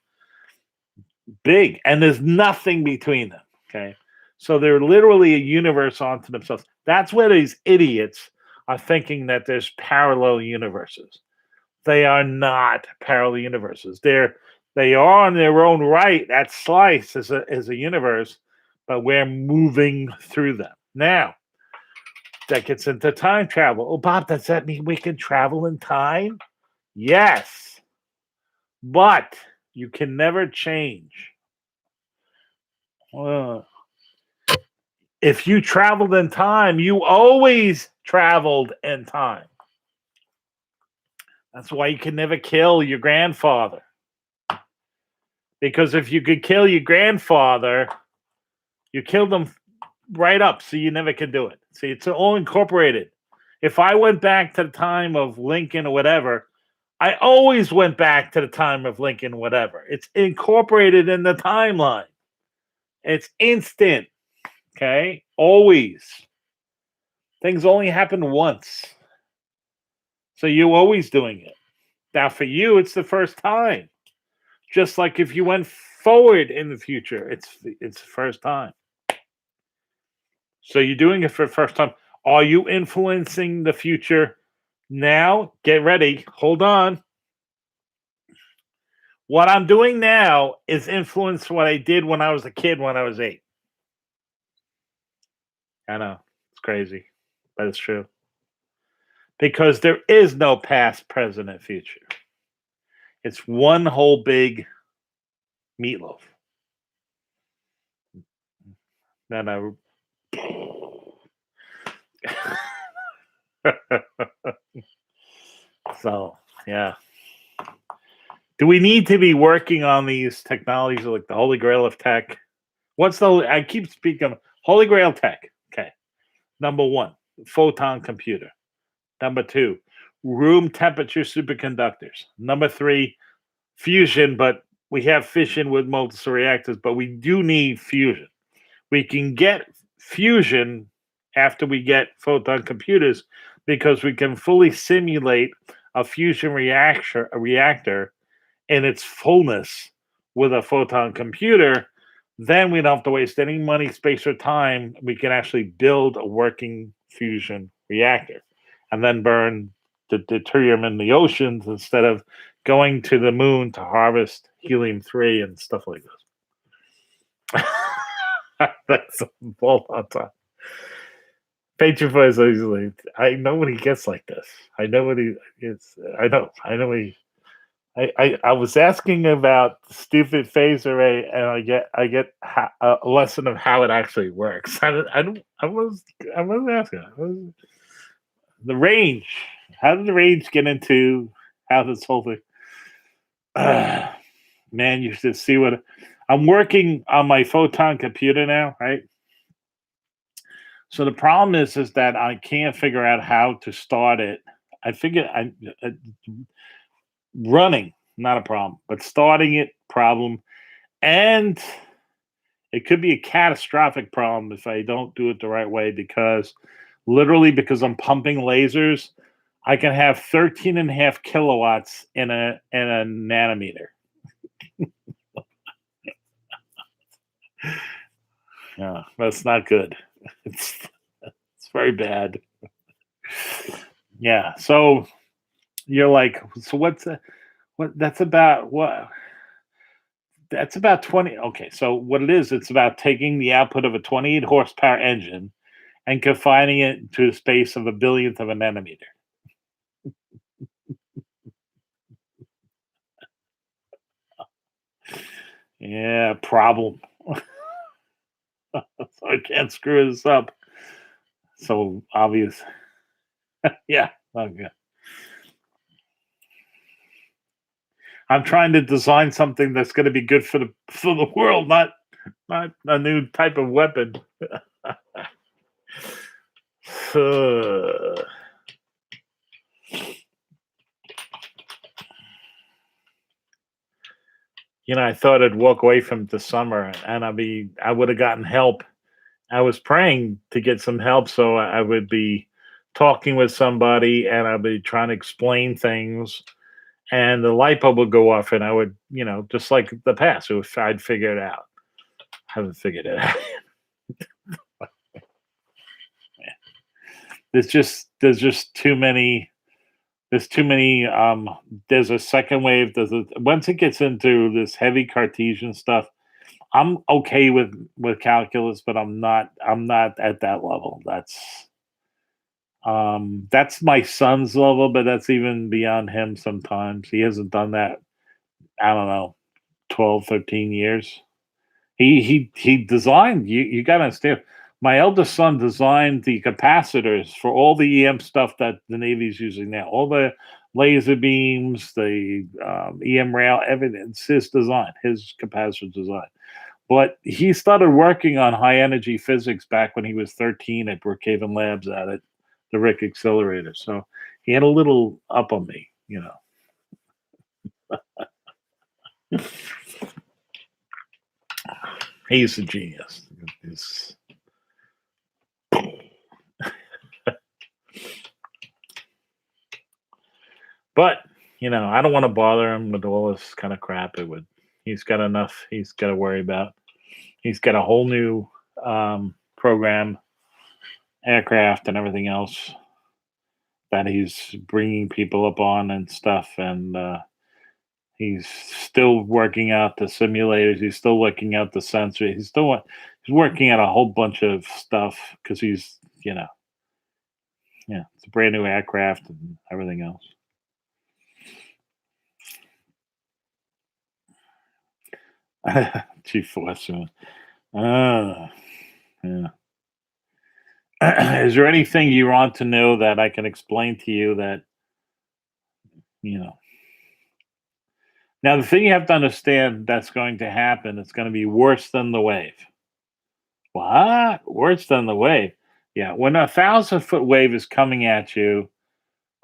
big, and there's nothing between them. Okay, so they're literally a universe onto themselves. That's where these idiots are thinking that there's parallel universes. They are not parallel universes. They are on their own right. That slice is a universe, but we're moving through them. Now, that gets into time travel. Oh, Bob, does that mean we can travel in time? Yes, but you can never change. Uh, if you traveled in time, you always traveled in time. That's why you can never kill your grandfather. Because if you could kill your grandfather, you killed them right up, so you never can do it. See, it's all incorporated. If I went back to the time of Lincoln or whatever, I always went back to the time of Lincoln, whatever. It's incorporated in the timeline. It's instant. Okay? Always. Things only happen once. So you're always doing it. Now, for you, it's the first time. Just like if you went forward in the future, it's the first time. So you're doing it for the first time. Are you influencing the future now? Get ready. Hold on. What I'm doing now is influence what I did when I was a kid when I was 8. I know. It's crazy, but it's true. Because there is no past, present, and future. It's one whole big meatloaf. Then I. So, yeah. Do we need to be working on these technologies like the Holy Grail of tech? I keep speaking of Holy Grail tech. Okay. Number 1, photon computer. Number 2, room temperature superconductors. Number 3, fusion, but we have fission with multiple reactors, but we do need fusion. We can get fusion after we get photon computers because we can fully simulate a fusion reactor in its fullness with a photon computer. Then we don't have to waste any money, space, or time. We can actually build a working fusion reactor and then burn the deuterium in the oceans instead of going to the moon to harvest helium-3 and stuff like this. That's a bolt on time. Patron is easily. I know when he gets like this. I know when he gets. I know. I was asking about stupid phase array, and I get a lesson of how it actually works. I was asking the range. How did the range get into how this whole thing? Man, you should see what I'm working on my photon computer now, right? So the problem is that I can't figure out how to start it. I figured running, not a problem, but starting it, problem. And it could be a catastrophic problem if I don't do it the right way because because I'm pumping lasers, I can have 13 and a half kilowatts in a nanometer. Yeah, that's not good. It's very bad. Yeah. So you're like, so what that's about what that's about 20. Okay, so what it is, it's about taking the output of a 28 horsepower engine and confining it to the space of a billionth of a nanometer. Yeah, problem. So I can't screw this up. So obvious. Yeah. Okay. I'm trying to design something that's going to be good for the world, not a new type of weapon. Uh, I thought I'd walk away from the summer and I would have gotten help. I was praying to get some help so I would be talking with somebody and I'd be trying to explain things and the light bulb would go off and I would, just like the past, I'd figure it out. Haven't figured it out. There's just too many. There's too many. There's a second wave. Once it gets into this heavy Cartesian stuff. I'm okay with calculus, but I'm not at that level. That's my son's level, but that's even beyond him sometimes. He hasn't done that, I don't know, 12, 13 years. He designed, you gotta understand, my eldest son designed the capacitors for all the EM stuff that the Navy's using now, all the laser beams, the, EM rail, everything. It's his design, his capacitor design. But he started working on high energy physics back when he was 13 at Brookhaven Labs out at the Rick Accelerator. So he had a little up on me. He's a genius. He's- but I don't want to bother him with all this kind of crap. He's got enough he's got to worry about. He's got a whole new program, aircraft, and everything else that he's bringing people up on and stuff. And he's still working out the simulators. He's still working out the sensor. He's working out a whole bunch of stuff because yeah, it's a brand new aircraft and everything else. Chief Western. Uh, yeah. Is there anything you want to know that I can explain to you that you know? Now, the thing you have to understand that's going to happen, it's going to be worse than the wave. What? Worse than the wave? Yeah, when 1,000-foot wave is coming at you,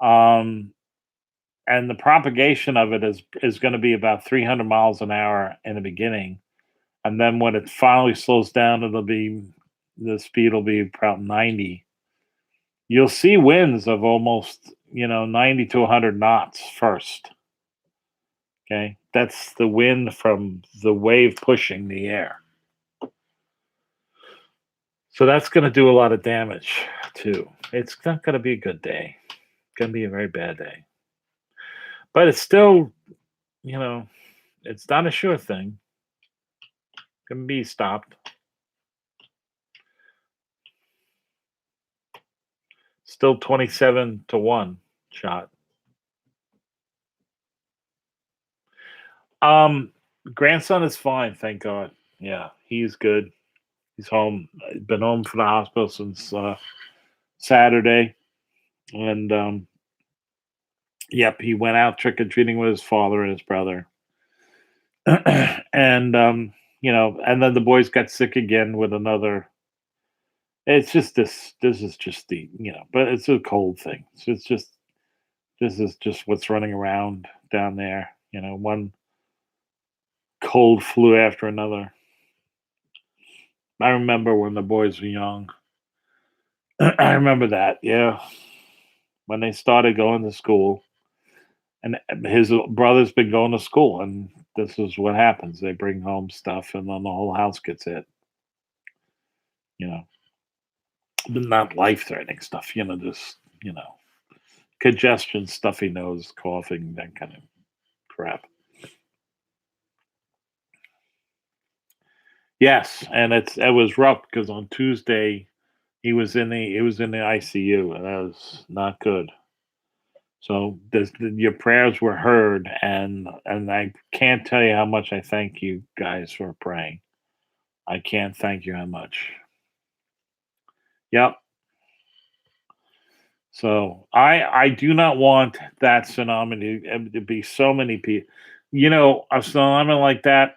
um, and the propagation of it is going to be about 300 miles an hour in the beginning, and then when it finally slows down, the speed will be about 90. You'll see winds of almost 90 to 100 knots first. Okay, that's the wind from the wave pushing the air. So that's going to do a lot of damage too. It's not going to be a good day. It's going to be a very bad day. But it's still, you know, it's not a sure thing. It can be stopped. Still 27 to 1 shot. Um Grandson is fine, thank God. Yeah, he's good. He's home. Been home from the hospital since Saturday. And yep, he went out trick or treating with his father and his brother. And and then the boys got sick again with another. It's just this is just but it's a cold thing. So it's just this is just what's running around down there, one cold flu after another. I remember when the boys were young. I remember that, yeah. When they started going to school, and his brother's been going to school, and this is what happens. They bring home stuff, and then the whole house gets hit. You know, but not life-threatening stuff. Just congestion, stuffy nose, coughing, that kind of crap. Yes, and it was rough because on Tuesday he was in the ICU, and that was not good. So your prayers were heard, and I can't tell you how much I thank you guys for praying. I can't thank you how much. Yep. So I do not want that tsunami to be so many people. You know, a tsunami like that,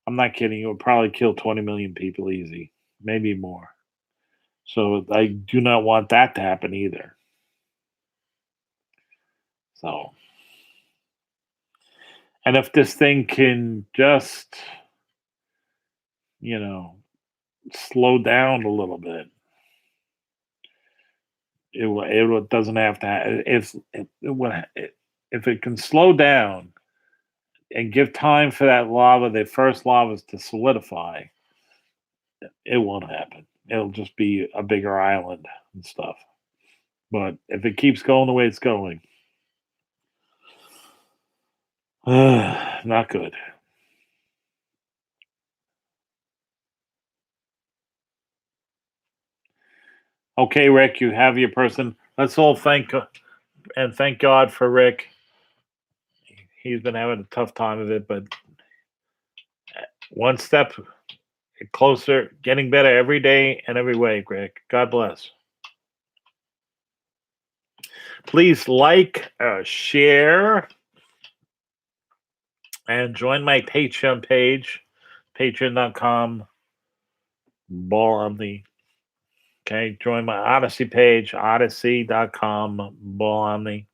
I'm not kidding. It would probably kill 20 million people easy, maybe more. So I do not want that to happen either. So, and if this thing can just, you know, slow down a little bit, it doesn't have to. If it can slow down and give time for that lava, the first lavas to solidify, it won't happen. It'll just be a bigger island and stuff. But if it keeps going the way it's going, not good. Okay, Rick, you have your person. Let's all thank God for Rick. He's been having a tough time of it, but one step closer, getting better every day and every way, Rick. God bless. Please like, share, and join my Patreon page, patreon.com, Ball Omni. Okay, join my Odyssey page, odyssey.com, Ball Omni.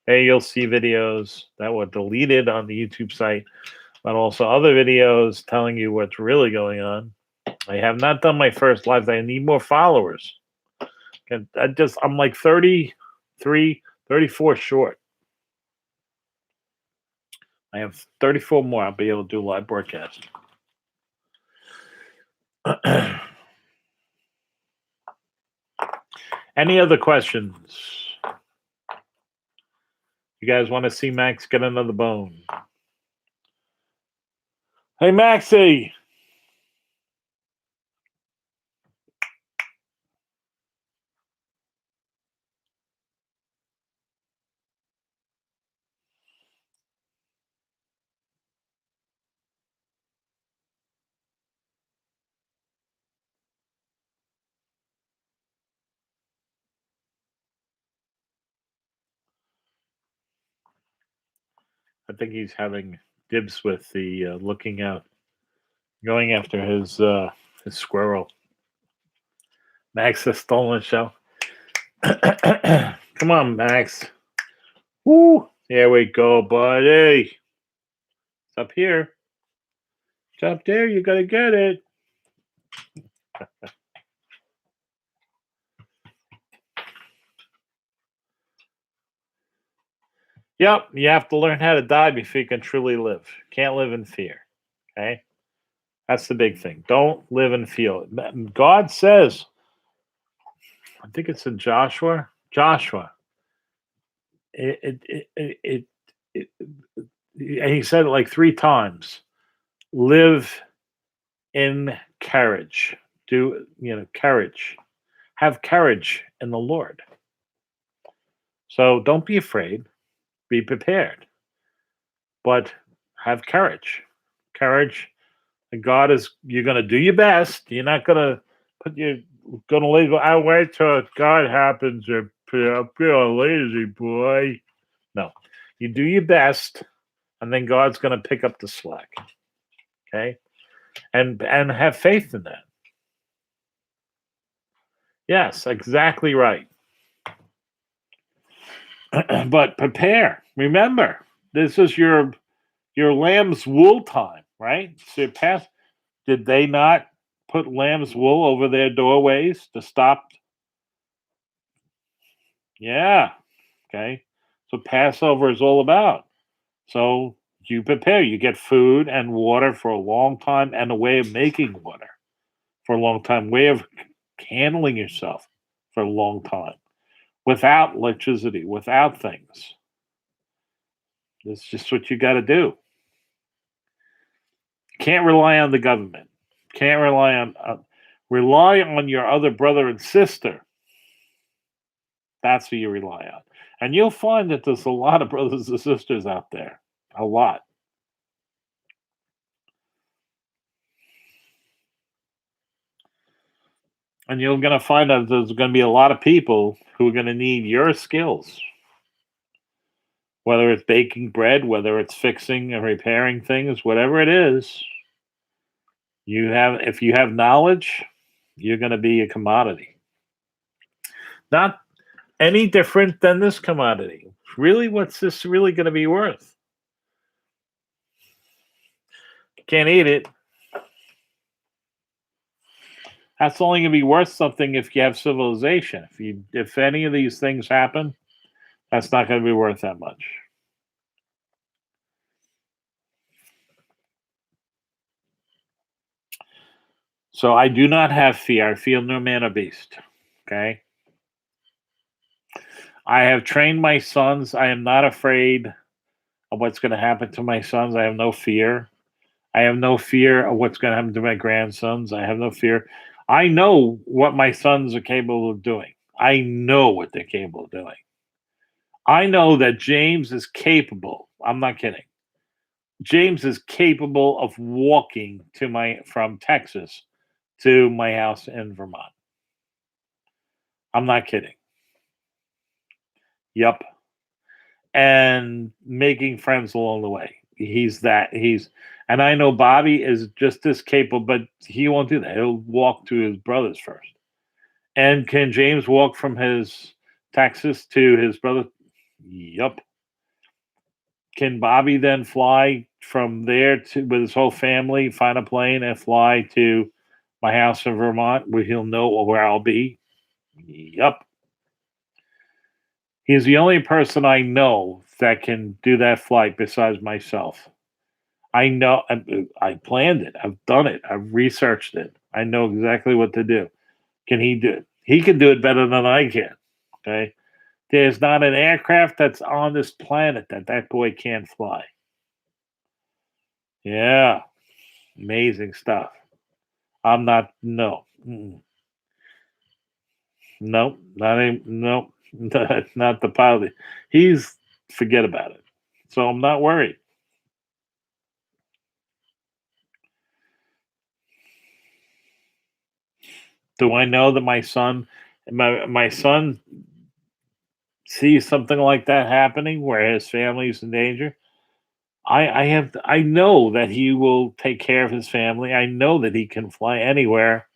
There you'll see videos that were deleted on the YouTube site, but also other videos telling you what's really going on. I have not done my first live. I need more followers. And I'm like 33, 34 short. I have 34 more. I'll be able to do live broadcast. Any other questions? You guys want to see Max get another bone? Hey, Maxie. I think he's having dibs with the looking out, going after his squirrel. Max has stolen the show. Come on, Max. Woo! There we go, buddy. It's up here. It's up there. You gotta get it. Yep, you have to learn how to die before you can truly live. Can't live in fear. Okay? That's the big thing. Don't live in fear. God says, I think it's in Joshua. Joshua. It and he said it like three times. Live in courage. Courage. Have courage in the Lord. So don't be afraid. Be prepared. But have courage. Courage. And God is, you're going to do your best. You're not going to going to leave. I wait till God happens and be a lazy boy. No, you do your best, and then God's going to pick up the slack. Okay, and have faith in that. Yes, exactly right. But prepare. Remember, this is your lamb's wool time, right? So did they not put lamb's wool over their doorways to stop? Yeah. Okay. So Passover is all about. So you prepare. You get food and water for a long time and a way of making water for a long time, way of handling yourself for a long time without electricity, without things. It's just what you got to do. Can't rely on the government. Can't rely on your other brother and sister. That's who you rely on. And you'll find that there's a lot of brothers and sisters out there. A lot. And you're going to find that there's going to be a lot of people who are going to need your skills, whether it's baking bread, whether it's fixing and repairing things, whatever it is. If you have knowledge, you're going to be a commodity. Not any different than this commodity. Really, what's this really going to be worth? Can't eat it. That's only going to be worth something if you have civilization. If any of these things happen, that's not going to be worth that much. So I do not have fear. I feel no man or beast. Okay. I have trained my sons. I am not afraid of what's going to happen to my sons. I have no fear. I have no fear of what's going to happen to my grandsons. I have no fear. I know what my sons are capable of doing. I know what they're capable of doing. I know that James is capable. I'm not kidding. James is capable of walking from Texas to my house in Vermont. I'm not kidding. Yep. And making friends along the way. And I know Bobby is just as capable, but he won't do that. He'll walk to his brothers first. And can James walk from his Texas to his brother? Yup. Can Bobby then fly from there with his whole family, find a plane and fly to my house in Vermont where he'll know where I'll be? Yup. He's the only person I know that can do that flight besides myself. I know I planned it. I've done it. I've researched it. I know exactly what to do. Can he do it? He can do it better than I can. Okay. There's not an aircraft that's on this planet that boy can't fly. Yeah. Amazing stuff. I'm not, no. Mm-mm. Nope. Not any, nope. Not the pilot. Forget about it. So I'm not worried. Do I know that my son sees something like that happening where his family's in danger? I know that he will take care of his family. I know that he can fly anywhere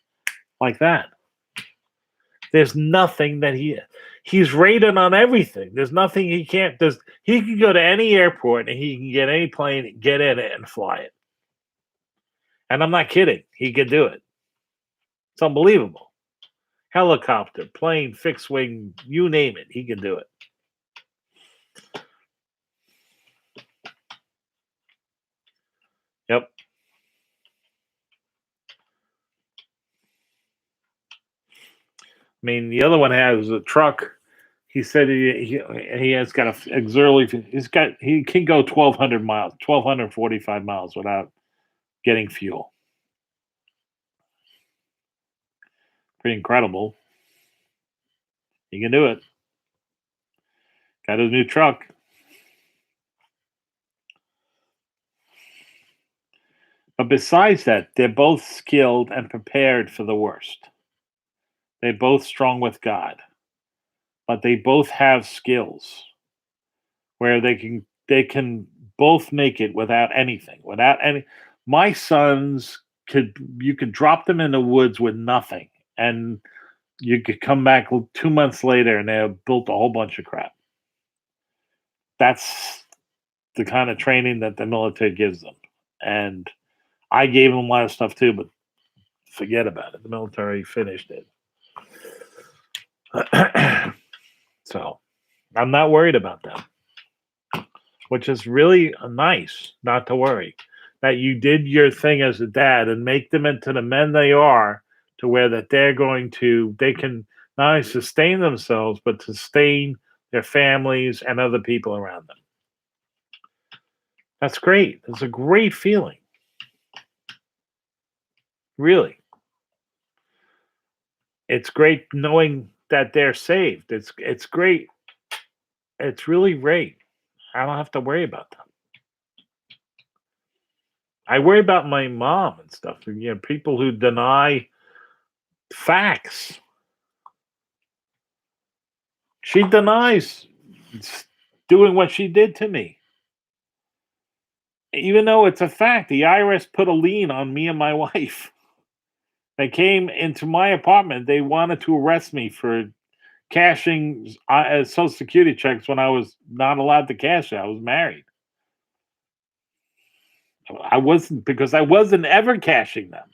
like that. There's nothing that he's rated on everything. There's nothing he can't. He can go to any airport and he can get any plane, get in it, and fly it. And I'm not kidding. He can do it. It's unbelievable. Helicopter, plane, fixed wing, you name it, he can do it. Yep. I mean, the other one has a truck. He said he has got a auxiliary. He can go 1,200 miles, 1,245 miles without getting fuel. Pretty incredible. He can do it. Got his new truck. But besides that, they're both skilled and prepared for the worst. They're both strong with God, but they both have skills where they can both make it without anything, without any. My sons you could drop them in the woods with nothing, and you could come back 2 months later and they have built a whole bunch of crap. That's the kind of training that the military gives them, and I gave them a lot of stuff too, but forget about it. The military finished it. So I'm not worried about them, which is really nice not to worry that you did your thing as a dad and make them into the men they are, to where that they can not only sustain themselves but sustain their families and other people around them. That's great. It's a great feeling. Really. It's great knowing that they're saved. It's great. It's really great. I don't have to worry about them. I worry about my mom and stuff. People who deny facts. She denies doing what she did to me. Even though it's a fact, the IRS put a lien on me and my wife. They came into my apartment. They wanted to arrest me for cashing Social Security checks when I was not allowed to cash it. I was married. I wasn't, because I wasn't ever cashing them.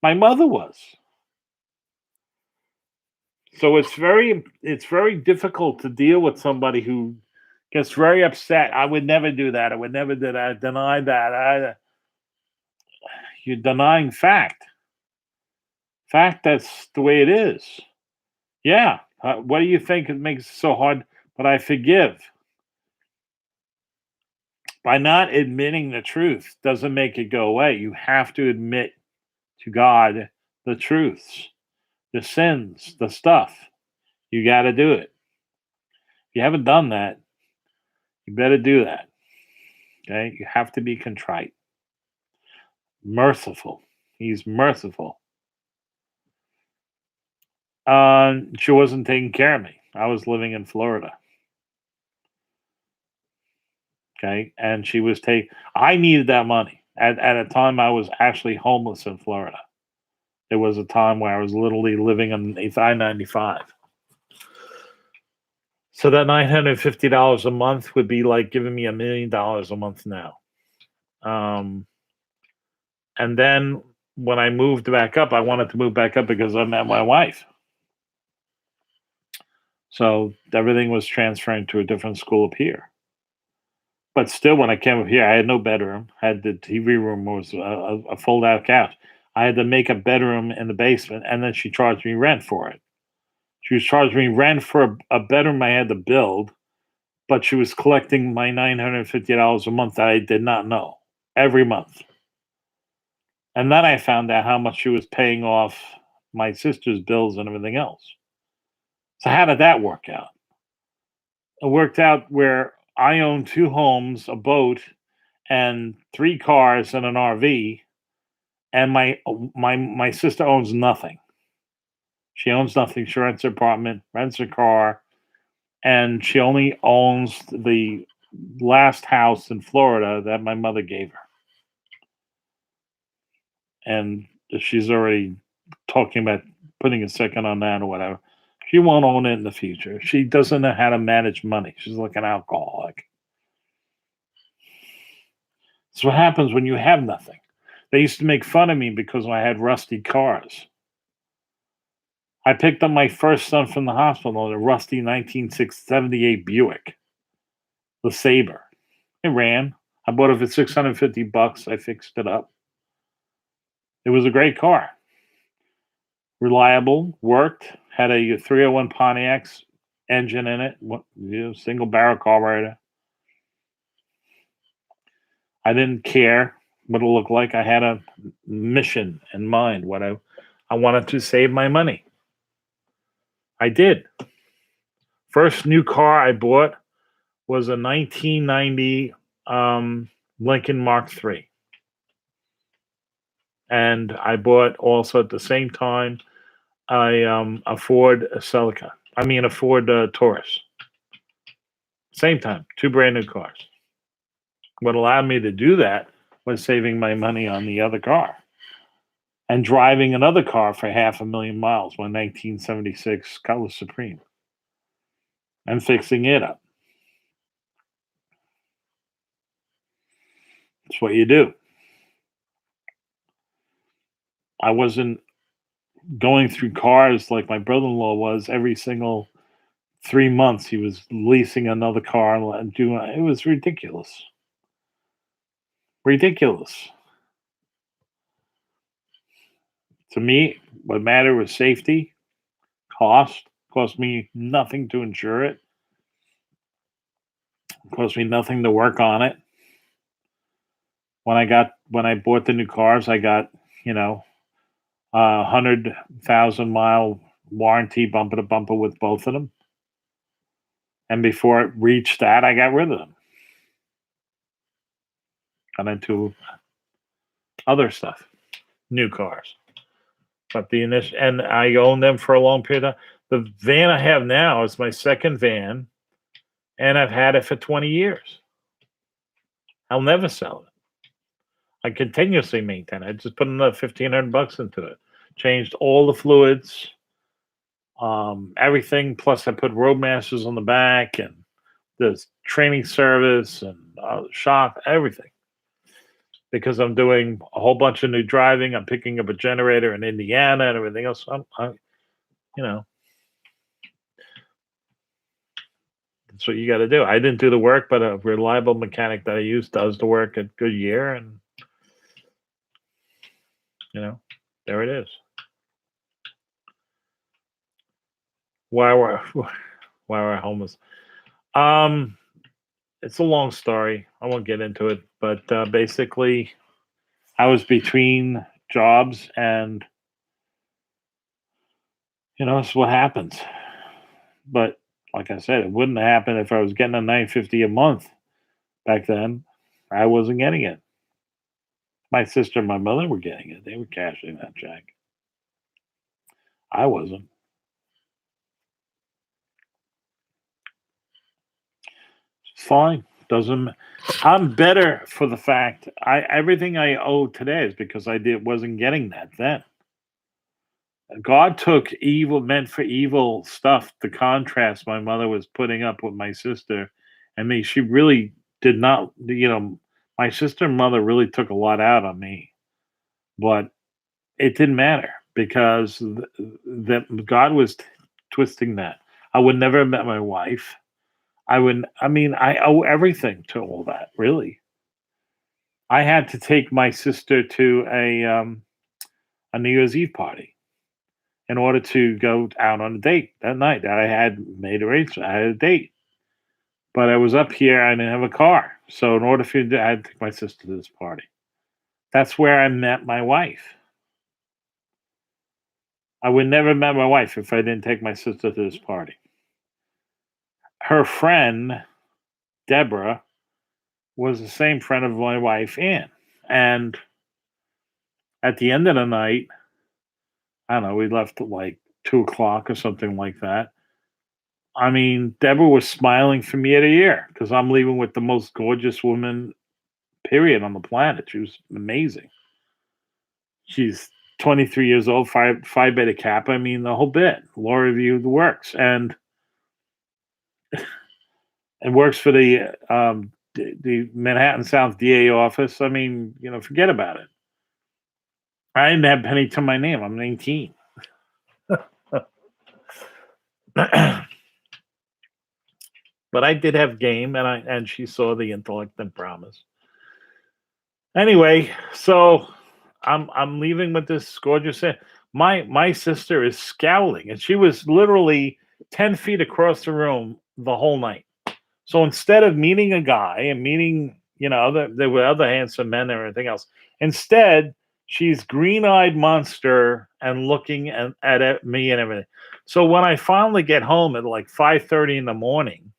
My mother was. So it's very difficult to deal with somebody who gets very upset. I would never do that. I would never do that. I deny that. You're denying fact. Fact, that's the way it is. Yeah. What do you think it makes it so hard? But I forgive. By not admitting the truth doesn't make it go away. You have to admit to God the truths, the sins, the stuff. You got to do it. If you haven't done that, you better do that. Okay? You have to be contrite, merciful. He's merciful. She wasn't taking care of me. I was living in Florida. Okay, and she was I needed that money at a time I was actually homeless in Florida. There was a time where I was literally living on I-95. So that $950 a month would be like giving me $1 million a month now. And then when I moved back up, I wanted to move back up because I met my wife. So everything was transferring to a different school up here. But still, when I came up here, I had no bedroom. I had the TV room was a fold-out couch. I had to make a bedroom in the basement, and then she charged me rent for it. She was charging me rent for a bedroom I had to build, but she was collecting my $950 a month that I did not know every month. And then I found out how much she was paying off my sister's bills and everything else. So how did that work out? It worked out where I own 2 homes, a boat, and 3 cars and an RV, and my sister owns nothing. She owns nothing. She rents an apartment, rents a car, and she only owns the last house in Florida that my mother gave her. And she's already talking about putting a second on that or whatever. She won't own it in the future. She doesn't know how to manage money. She's like an alcoholic. That's what happens when you have nothing. They used to make fun of me because I had rusty cars. I picked up my first son from the hospital in a rusty 1978 Buick, the Sabre. It ran. I bought it for $650. I fixed it up. It was a great car. Reliable, worked, had a 301 Pontiac engine in it, single barrel carburetor. I didn't care what it looked like. I had a mission in mind. What I wanted to save my money. I did. First new car I bought was a 1990 Lincoln Mark III. And I bought also at the same time a Ford Celica. A Ford Taurus. Same time, 2 brand new cars. What allowed me to do that was saving my money on the other car and driving another car for 500,000 miles, my 1976 Cutlass Supreme, and fixing it up. That's what you do. I wasn't going through cars like my brother-in-law was. Every single 3 months he was leasing another car and doing it. Was ridiculous. Ridiculous. To me, what mattered was safety, cost me nothing to insure it, cost me nothing to work on it. When I bought the new cars, I got 100,000 mile warranty bumper to bumper with both of them. And before it reached that, I got rid of them. Got into other stuff, new cars. But the initial, and I owned them for a long period of time. The van I have now is my second van, and I've had it for 20 years. I'll never sell it. I continuously maintain it. I just put another $1,500 into it. Changed all the fluids, everything. Plus, I put Roadmasters on the back and the training service and shock, everything. Because I'm doing a whole bunch of new driving. I'm picking up a generator in Indiana and everything else. You know, that's what you got to do. I didn't do the work, but a reliable mechanic that I use does the work at Goodyear, and there it is. Why we're homeless? It's a long story. I won't get into it, but basically, I was between jobs, and it's what happens. But like I said, it wouldn't have happened if I was getting a $950 a month back then. I wasn't getting it. My sister and my mother were getting it. They were cashing that check. I wasn't. It's fine. Doesn't. I'm better for the fact everything I owe today is because I wasn't getting that then. God took evil, meant for evil stuff, the contrast my mother was putting up with my sister and me. She really did not, my sister and mother really took a lot out on me, but it didn't matter because that God was twisting that. I would never have met my wife. I owe everything to all that, really. I had to take my sister to a New Year's Eve party in order to go out on a date that night. That I had made arrangements. I had a date, but I was up here. I didn't have a car, so in order for me I had to take my sister to this party. That's where I met my wife. I would never have met my wife if I didn't take my sister to this party. Her friend, Deborah, was the same friend of my wife, Ann. And at the end of the night, I don't know, we left at like 2 o'clock or something like that. I mean, Deborah was smiling from ear to ear because I'm leaving with the most gorgeous woman, period, on the planet. She was amazing. She's 23 years old, Phi Beta Kappa. I mean, the whole bit. Law Review works. And it works for the Manhattan South DA office. I mean, forget about it. I didn't have a penny to my name. I'm 19. But I did have game, and she saw the intellect and promise. Anyway, so I'm leaving with this gorgeous. My sister is scowling, and she was literally 10 feet across the room the whole night. So instead of meeting a guy and meeting, there were other handsome men and everything else, instead she's green-eyed monster and looking at me and everything. So when I finally get home at like 5:30 in the morning,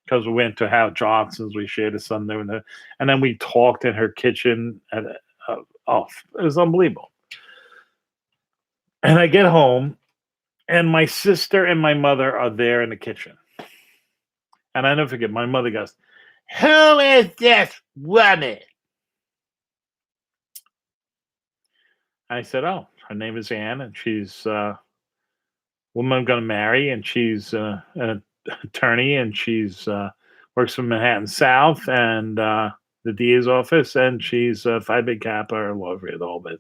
because we went to Hal Johnson's, we shared a Sunday, and then we talked in her kitchen. It was unbelievable. And I get home, and my sister and my mother are there in the kitchen. And I never forget, my mother goes, "Who is this woman?" I said, "Oh, her name is Ann, and she's a woman I'm going to marry, and she's an attorney, and she's works for Manhattan South and the DA's office, and she's Phi Beta Kappa or law review, the whole bit."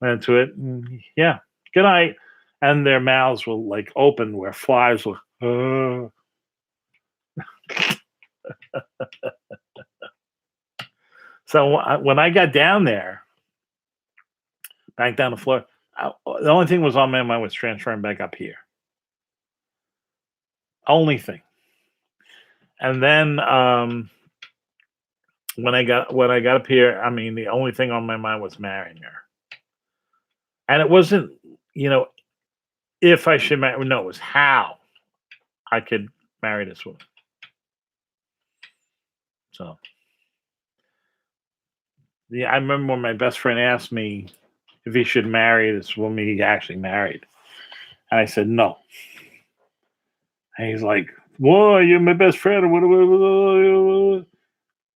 Went into it, and yeah, good night. And their mouths were like open where flies were. So when I got down there, back down the floor, the only thing was on my mind was transferring back up here. Only thing. And then when I got up here, I mean, the only thing on my mind was marrying her. And it wasn't, if I should marry. No, it was how I could marry this woman. So yeah, I remember when my best friend asked me if he should marry this woman he actually married, and I said no. And he's like, "Whoa, you're my best friend."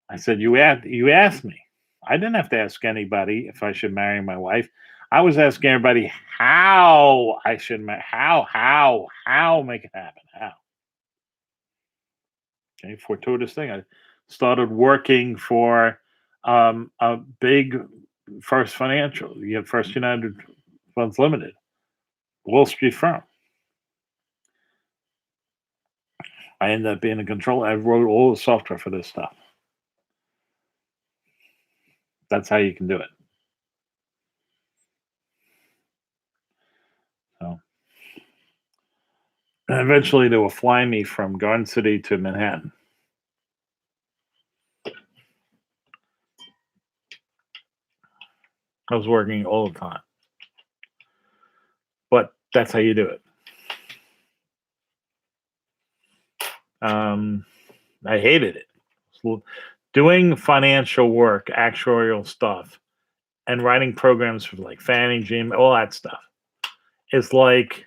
I said, "You asked me. I didn't have to ask anybody if I should marry my wife. I was asking everybody how I should marry. How make it happen? How?" Okay, fortuitous thing. I started working for a big First Financial, you have First United Funds Limited, Wall Street firm. I ended up being a controller. I wrote all the software for this stuff. That's how you can do it. So, and eventually, they will fly me from Garden City to Manhattan. I was working all the time, but that's how you do it. I hated it. So doing financial work, actuarial stuff, and writing programs for like Fannie, Jim, all that stuff. It's like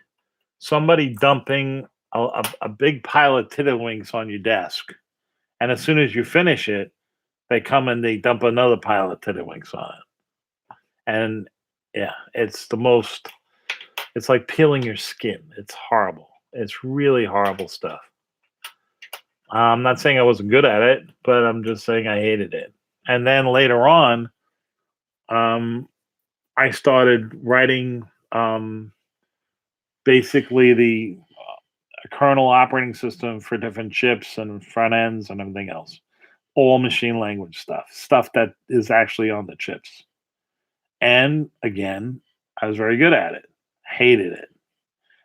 somebody dumping a big pile of tiddlywinks on your desk. And as soon as you finish it, they come and they dump another pile of tiddlywinks on it. And yeah, it's like peeling your skin. It's horrible. It's really horrible stuff. I'm not saying I wasn't good at it, but I'm just saying I hated it. And then later on, um, I started writing basically the kernel operating system for different chips and front ends and everything else. All machine language stuff that is actually on the chips. And again, I was very good at it. Hated it.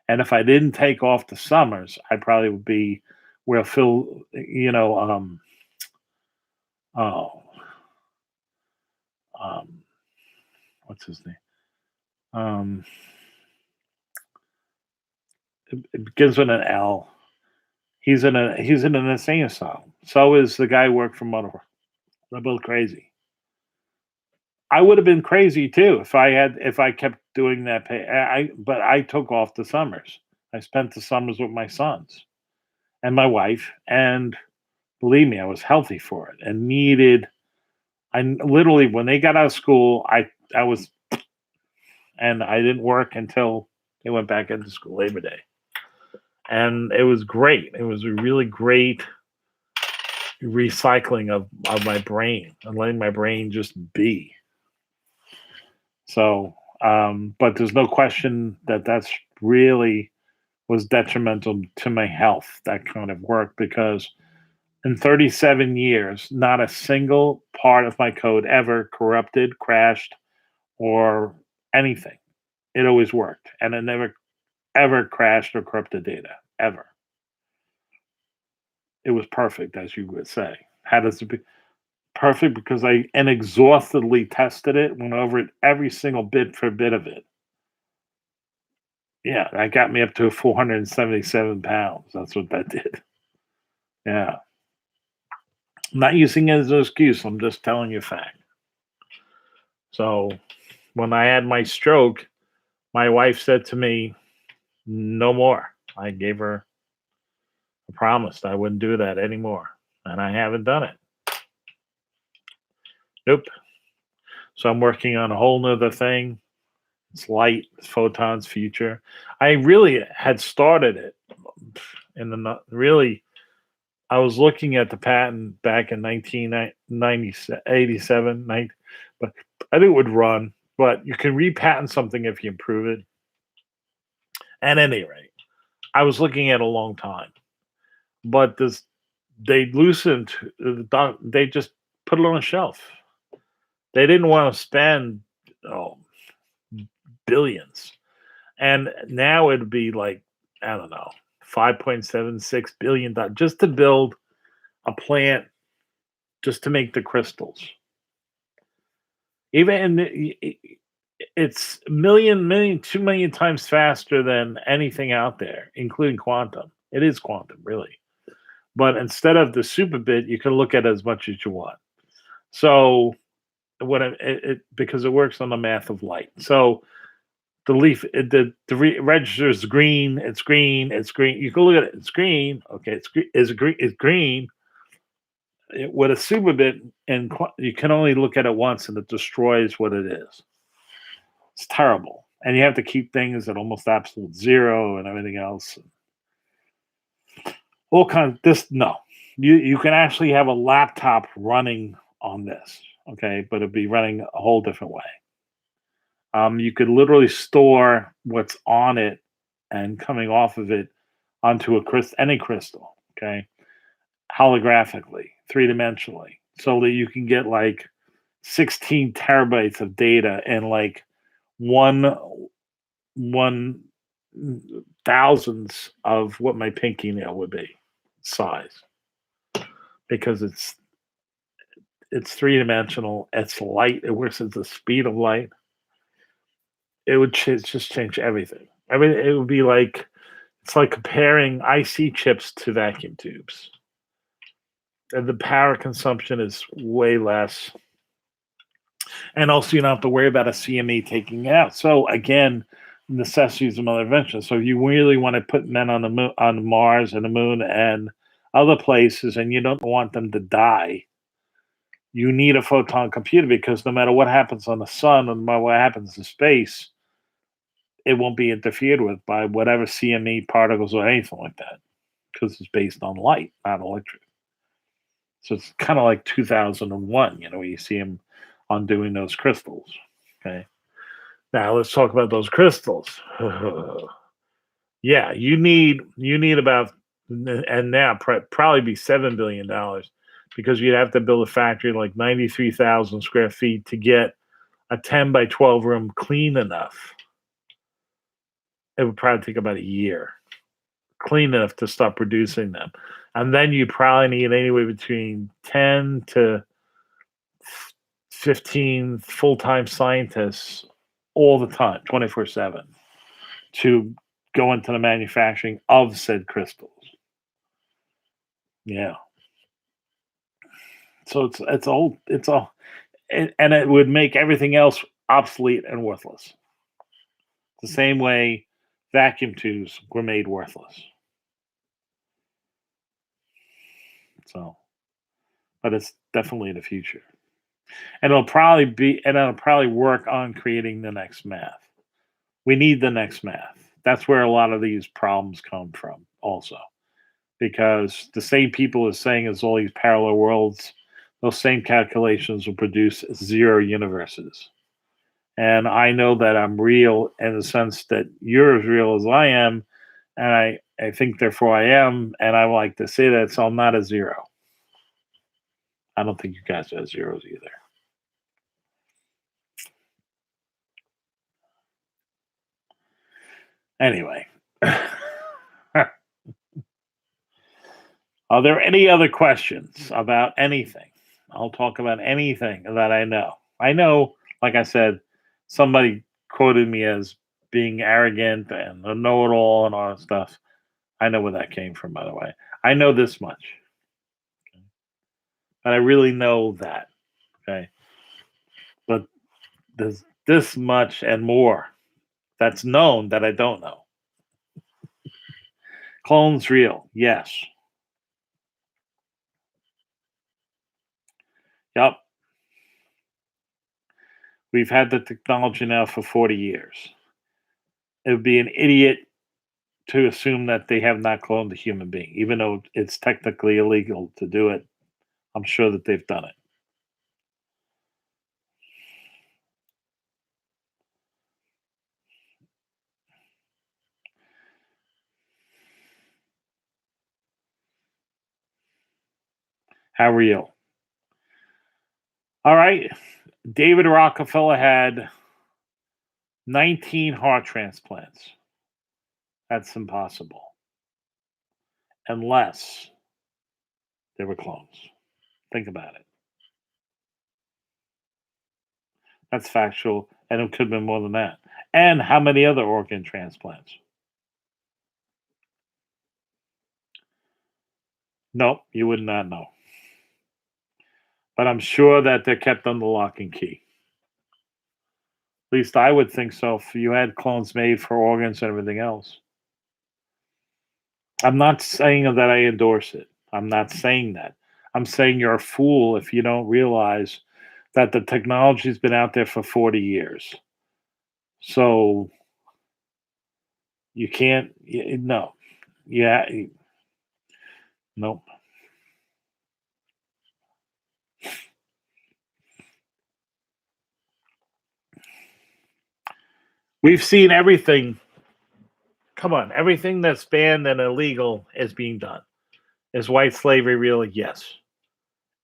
And if I didn't take off the summers, I probably would be where Phil, oh, um, what's his name? Um, it begins with an L. He's in an insane asylum. So is the guy who worked for Motor. They're both crazy. I would have been crazy too if I kept doing that pay. But I took off the summers. I spent the summers with my sons and my wife, and believe me, I was healthy for it and needed. I literally when they got out of school, I was, and I didn't work until they went back into school Labor Day, and it was great. It was a really great recycling of my brain and letting my brain just be. So, but there's no question that that's really was detrimental to my health, that kind of work, because in 37 years, not a single part of my code ever corrupted, crashed, or anything. It always worked, and it never ever crashed or corrupted data ever. It was perfect, as you would say. How does it be perfect? Because I inexhaustibly tested it, went over it every single bit for bit of it. Yeah, that got me up to 477 pounds. That's what that did. Yeah. I'm not using it as an excuse. I'm just telling you a fact. So when I had my stroke, my wife said to me, no more. I gave her a promise I wouldn't do that anymore. And I haven't done it. Nope. So I'm working on a whole nother thing. It's light, photons, future. I really had started it in the really. I was looking at the patent back in 1987, but I think it would run. But you can repatent something if you improve it. At any rate, I was looking at a long time, but this they loosened. They just put it on a shelf. They didn't want to spend oh, billions, and now it'd be like I don't know, $5.76 billion just to build a plant just to make the crystals. Even It's 2 million times faster than anything out there, including quantum. It is quantum, really. But instead of the super bit, you can look at it as much as you want. So what because it works on the math of light. So the register is green. It's green. It's green. You can look at it. It's green. Okay, it's green. It's green. With a super bit, and you can only look at it once, and it destroys what it is. It's terrible, and you have to keep things at almost absolute zero and everything else. All kinds. This no, you can actually have a laptop running on this. Okay, but it'd be running a whole different way. You could literally store what's on it and coming off of it onto any crystal. Okay, holographically, three dimensionally, so that you can get like 16 terabytes of data in like one thousandths of what my pinky nail would be size, because it's three dimensional. It's light. It works at the speed of light. It would just change everything. I mean, it would be like it's like comparing IC chips to vacuum tubes. And the power consumption is way less. And also, you don't have to worry about a CME taking it out. So again, necessities of another invention. So if you really want to put men on the moon, on Mars and the moon and other places, and you don't want them to die, you need a photon computer, because no matter what happens on the sun, no matter what happens in space, it won't be interfered with by whatever CME particles or anything like that, because it's based on light, not electric. So it's kind of like 2001, where you see him undoing those crystals. Okay. Now let's talk about those crystals. Yeah, you need about, and now probably be $7 billion, because you'd have to build a factory like 93,000 square feet to get a 10 by 12 room clean enough. It would probably take about a year clean enough to start producing them. And then you probably need anywhere between 10 to 15 full time scientists all the time, 24/7, to go into the manufacturing of said crystals. Yeah. So it's all, and it would make everything else obsolete and worthless. The same way vacuum tubes were made worthless. So, but it's definitely the future. And it'll probably work on creating the next math. We need the next math. That's where a lot of these problems come from also, because the same people are saying as all these parallel worlds, those same calculations will produce zero universes. And I know that I'm real in the sense that you're as real as I am, and I think therefore I am, and I like to say that, so I'm not a zero. I don't think you guys are zeros either. Anyway. Are there any other questions about anything? I'll talk about anything that I know. I know, like I said, somebody quoted me as being arrogant and a know it all and all that stuff. I know where that came from, by the way. I know this much, but I really know that. Okay. But there's this much and more that's known that I don't know. Clones real. Yes. Yep. We've had the technology now for 40 years. It would be an idiot to assume that they have not cloned a human being, even though it's technically illegal to do it. I'm sure that they've done it. How real? All right. David Rockefeller had 19 heart transplants. That's impossible unless they were clones. Think about it. That's factual. And it could have been more than that. And how many other organ transplants? No, you would not know. But I'm sure that they're kept under lock and key. At least I would think so if you had clones made for organs and everything else. I'm not saying that I endorse it. I'm not saying that. I'm saying you're a fool if you don't realize that the technology's been out there for 40 years. So you can't, no. Yeah, nope. We've seen everything. Come on, everything that's banned and illegal is being done. Is white slavery real? Yes.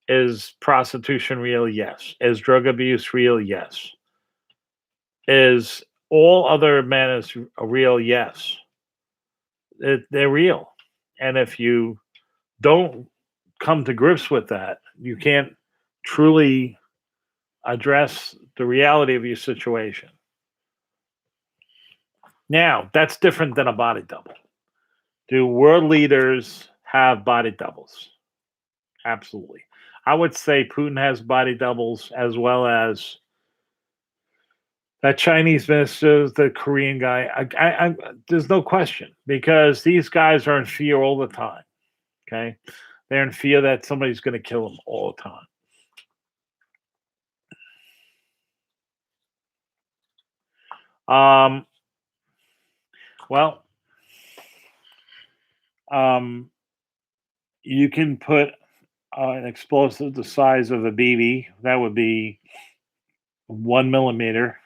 Is prostitution real? Yes. Is drug abuse real? Yes. Is all other manners real? Yes. They're real. And if you don't come to grips with that, you can't truly address the reality of your situation. Now, that's different than a body double. Do world leaders have body doubles? Absolutely. I would say Putin has body doubles as well as that Chinese minister, the Korean guy. There's no question because these guys are in fear all the time. Okay, they're in fear that somebody's going to kill them all the time. Well, you can put an explosive the size of a BB. That would be 1 millimeter,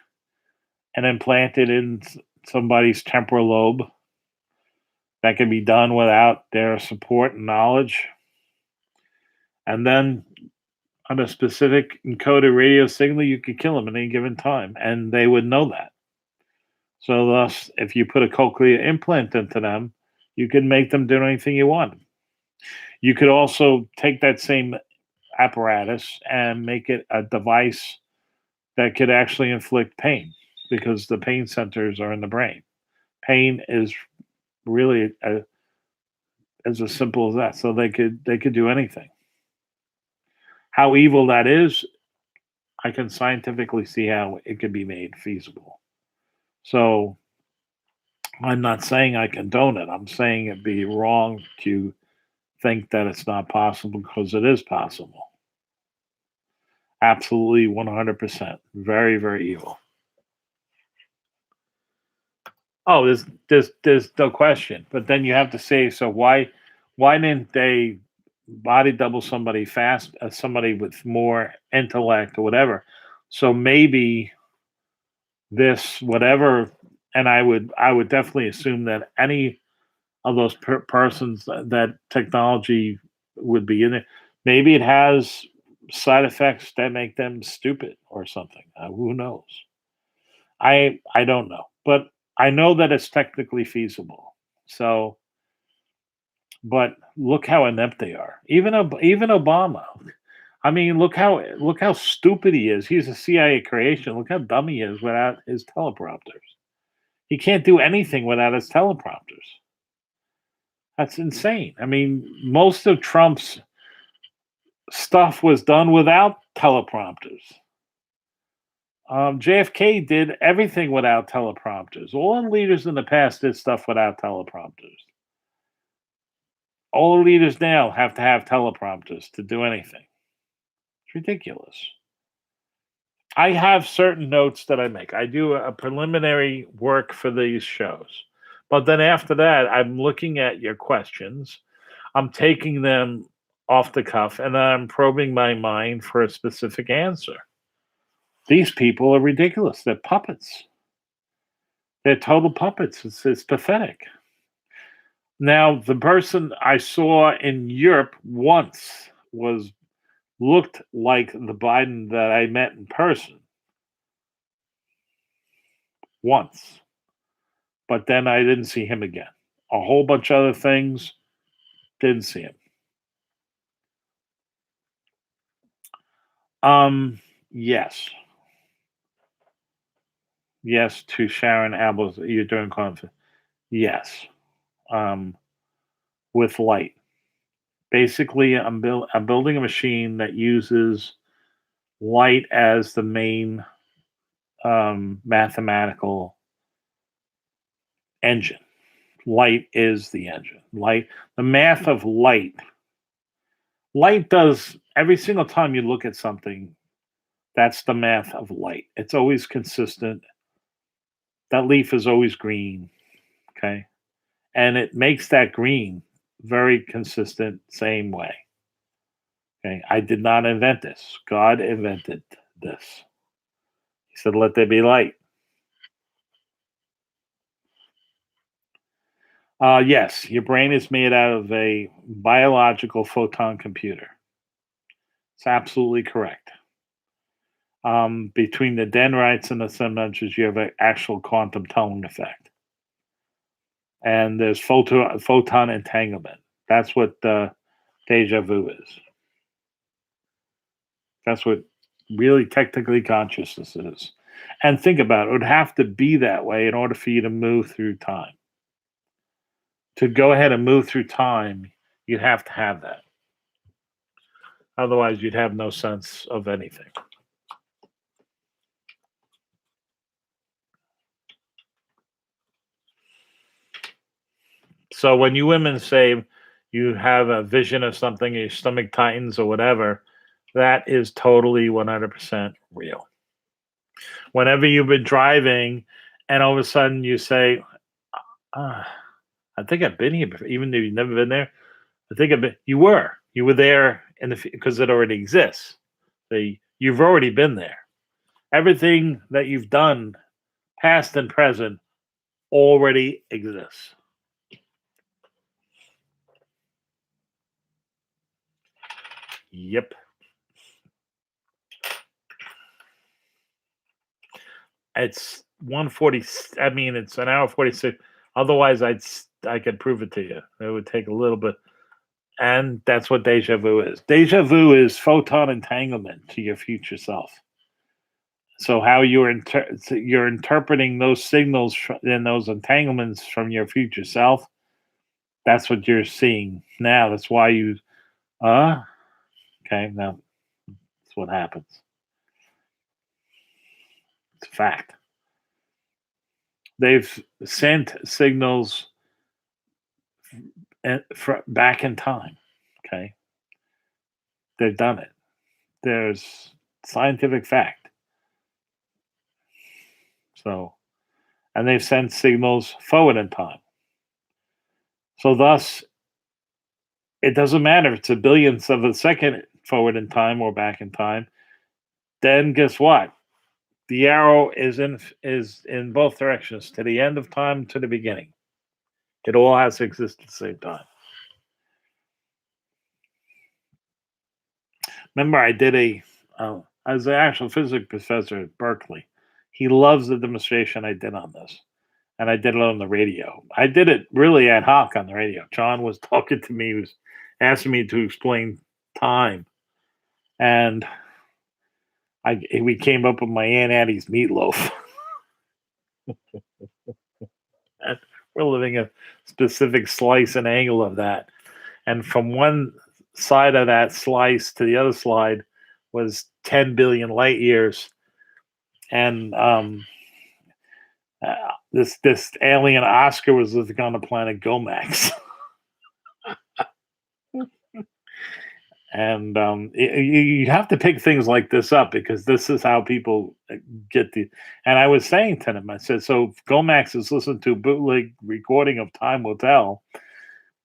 and implant it in somebody's temporal lobe. That can be done without their support and knowledge. And then on a specific encoded radio signal, you could kill them at any given time, and they would know that. So, thus, if you put a cochlear implant into them, you could make them do anything you want. You could also take that same apparatus and make it a device that could actually inflict pain because the pain centers are in the brain. Pain is really as simple as that. So they could do anything. How evil that is, I can scientifically see how it could be made feasible. So I'm not saying I condone it. I'm saying it'd be wrong to think that it's not possible because it is possible. Absolutely 100%. Very, very evil. Oh, there's no question. But then you have to say, so why didn't they body double somebody fast, somebody with more intellect or whatever? So maybe this whatever, and I would definitely assume that any of those persons that technology would be in it, maybe it has side effects that make them stupid or something. Who knows? I don't know, but I know that it's technically feasible. So, but look how inept they are. Even Obama. I mean, look how stupid he is. He's a CIA creation. Look how dumb he is without his teleprompters. He can't do anything without his teleprompters. That's insane. I mean, most of Trump's stuff was done without teleprompters. JFK did everything without teleprompters. All the leaders in the past did stuff without teleprompters. All the leaders now have to have teleprompters to do anything. It's ridiculous. I have certain notes that I make. I do a preliminary work for these shows. But then after that, I'm looking at your questions. I'm taking them off the cuff and I'm probing my mind for a specific answer. These people are ridiculous. They're puppets. They're total puppets. It's pathetic. Now, the person I saw in Europe once was looked like the Biden that I met in person once, but then I didn't see him again. A whole bunch of other things, didn't see him. Yes. Yes, to Sharon Apple's. You're doing conflict. Yes, um, with light. Basically, I'm building a machine that uses light as the main mathematical engine. Light is the engine. The math of light. Light does every single time you look at something. That's the math of light. It's always consistent. That leaf is always green. Okay, and it makes that green very consistent, same way. Okay, I did not invent this. God invented this. He said, "Let there be light." Yes, your brain is made out of a biological photon computer. It's absolutely correct. Between the dendrites and the synapses, you have an actual quantum tunneling effect, and there's photon entanglement. That's what deja vu is. That's what really technically consciousness is. And think about it, it would have to be that way in order for you to move through time. To go ahead and move through time, you'd have to have that. Otherwise, you'd have no sense of anything. So when you women say you have a vision of something, your stomach tightens or whatever, that is totally 100% real. Whenever you've been driving and all of a sudden you say, ah, I think I've been here before, even if you've never been there. I think I've been, you were there in the because it already exists. You've already been there. Everything that you've done, past and present, already exists. Yep. It's 1:40. I mean, it's an hour 46. Otherwise, I could prove it to you. It would take a little bit, and that's what deja vu is. Deja vu is photon entanglement to your future self. So how you're interpreting those signals and those entanglements from your future self. That's what you're seeing now. That's why you okay, now that's what happens. It's a fact. They've sent signals back in time. Okay, they've done it. There's scientific fact. So, and they've sent signals forward in time. So, thus, it doesn't matter if it's a billionth of a second forward in time or back in time. Then guess what? The arrow is in both directions, to the end of time, to the beginning. It all has to exist at the same time. Remember, I was an actual physics professor at Berkeley. He loves the demonstration I did on this, and I did it on the radio. I did it really ad hoc on the radio. John was talking to me, he was asking me to explain time, and we came up with my Aunt Addie's meatloaf. We're living a specific slice and angle of that. And from one side of that slice to the other side was 10 billion light years. And this alien Oscar was living on the planet Gomax. And you have to pick things like this up because this is how people get the. And I was saying to them, I said, so Gomax is listening to a bootleg recording of Time Will Tell,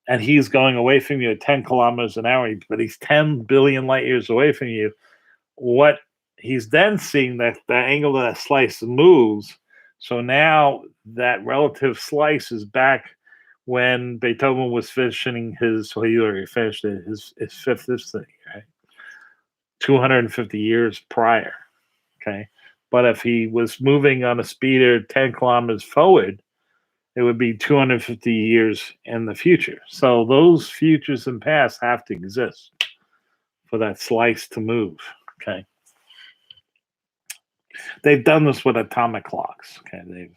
and he's going away from you at 10 kilometers an hour, but he's 10 billion light years away from you. What he's then seeing that the angle of that slice moves. So now that relative slice is back when Beethoven was finishing well, he already finished his fifth symphony, right? 250 years prior. Okay. But if he was moving on a speeder 10 kilometers forward, it would be 250 years in the future. So those futures and past have to exist for that slice to move. Okay. They've done this with atomic clocks. Okay, they've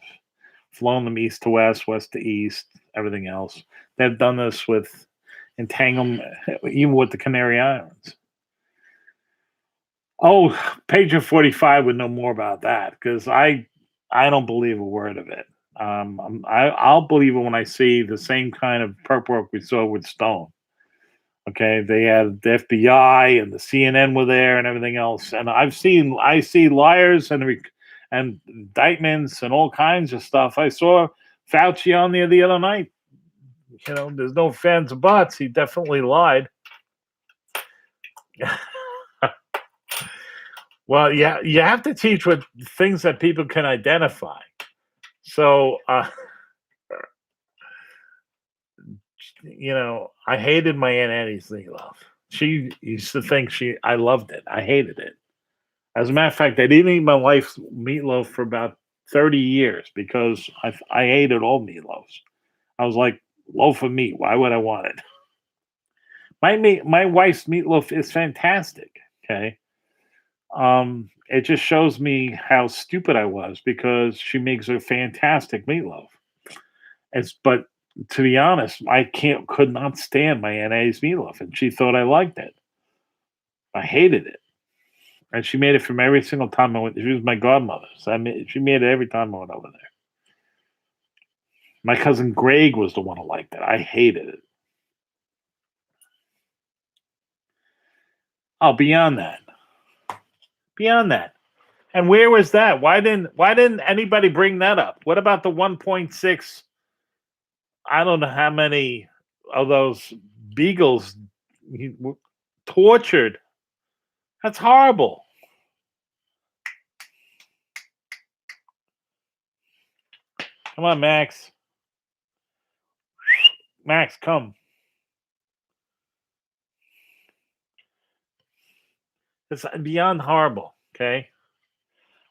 flown them east to west, west to east, everything else. They've done this with entanglement, even with the Canary Islands. Oh, Page 45 would know more about that because I don't believe a word of it. I'll believe it when I see the same kind of prep work we saw with Stone. Okay, they had the FBI and the CNN were there and everything else, and I see liars and indictments and all kinds of stuff. I saw Fauci on there the other night. You know, there's no fans or buts. He definitely lied. Well, yeah, you have to teach with things that people can identify. So, you know, I hated my Aunt Annie's meatloaf. She used to think I loved it. I hated it. As a matter of fact, I didn't eat my wife's meatloaf for about 30 years because I hated all meatloafs. I was like, loaf of meat. Why would I want it? My wife's meatloaf is fantastic. Okay. It just shows me how stupid I was because she makes a fantastic meatloaf. But to be honest, could not stand my Aunt A's meatloaf, and she thought I liked it. I hated it, and she made it from every single time I went. She was my godmother, so she made it every time I went over there. My cousin Greg was the one who liked it. I hated it. Oh, beyond that, beyond that. And where was that? Why didn't anybody bring that up? What about the 1.6? I don't know how many of those beagles tortured. That's horrible. Come on, Max. Max, come. It's beyond horrible, okay?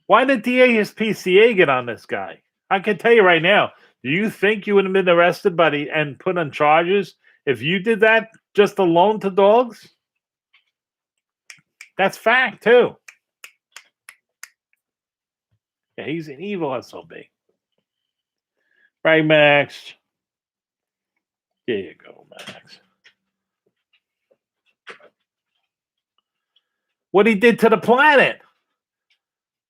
Why did DASPCA get on this guy? I can tell you right now. Do you think you would have been arrested and put on charges if you did that just alone to dogs? That's fact, too. Yeah, he's an evil SOB. Right, Max? There you go, Max. What he did to the planet.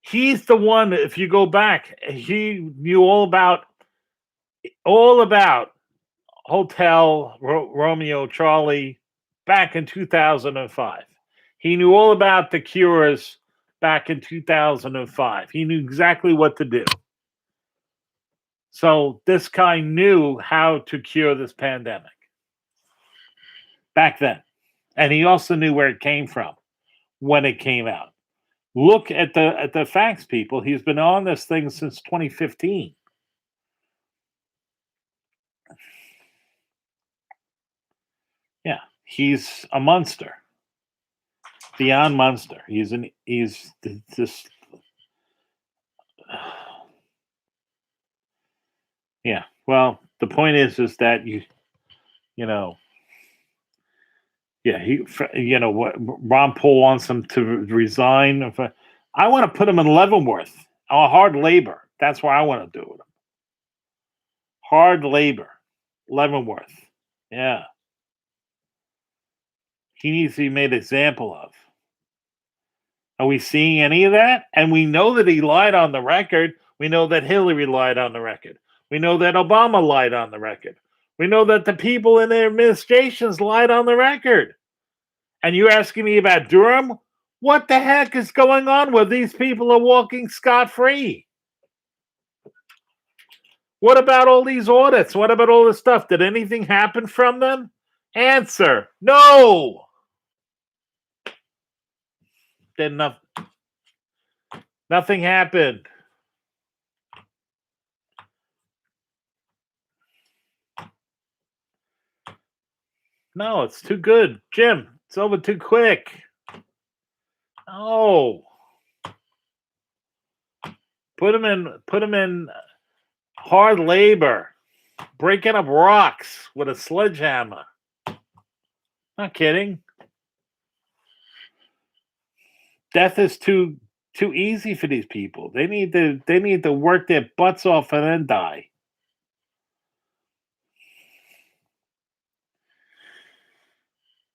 He's the one, if you go back, he knew all about Hotel Romeo Charlie back in 2005. He knew all about the cures back in 2005. He knew exactly what to do. So this guy knew how to cure this pandemic back then. And he also knew where it came from when it came out. Look at the facts, people. He's been on this thing since 2015. Yeah, he's a monster. Beyond monster. He's just yeah. Well, the point is that you know, yeah, what Ron Paul wants him to resign. I want to put him in Leavenworth, hard labor. That's what I want to do with him. Hard labor, Leavenworth. Yeah, he needs to be made an example of. Are we seeing any of that? And we know that he lied on the record. We know that Hillary lied on the record. We know that Obama lied on the record. We know that the people in their administrations lied on the record. And you're asking me about Durham? What the heck is going on where these people are walking scot-free? What about all these audits? What about all this stuff? Did anything happen from them? Answer, no. Did nothing happened. No, it's too good. Jim, it's over too quick. Oh. Put him in hard labor, breaking up rocks with a sledgehammer. Not kidding. Death is too too easy for these people. They need to work their butts off and then die.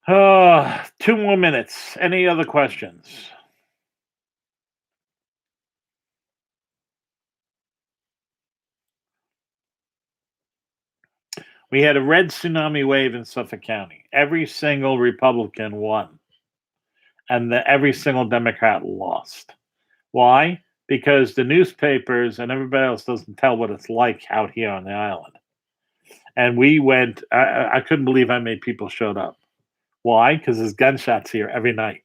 Oh, 2 more minutes. Any other questions? We had a red tsunami wave in Suffolk County. Every single Republican won, and every single Democrat lost. Why? Because the newspapers and everybody else doesn't tell what it's like out here on the island. And we went. I couldn't believe how many people showed up. Why? Because there's gunshots here every night.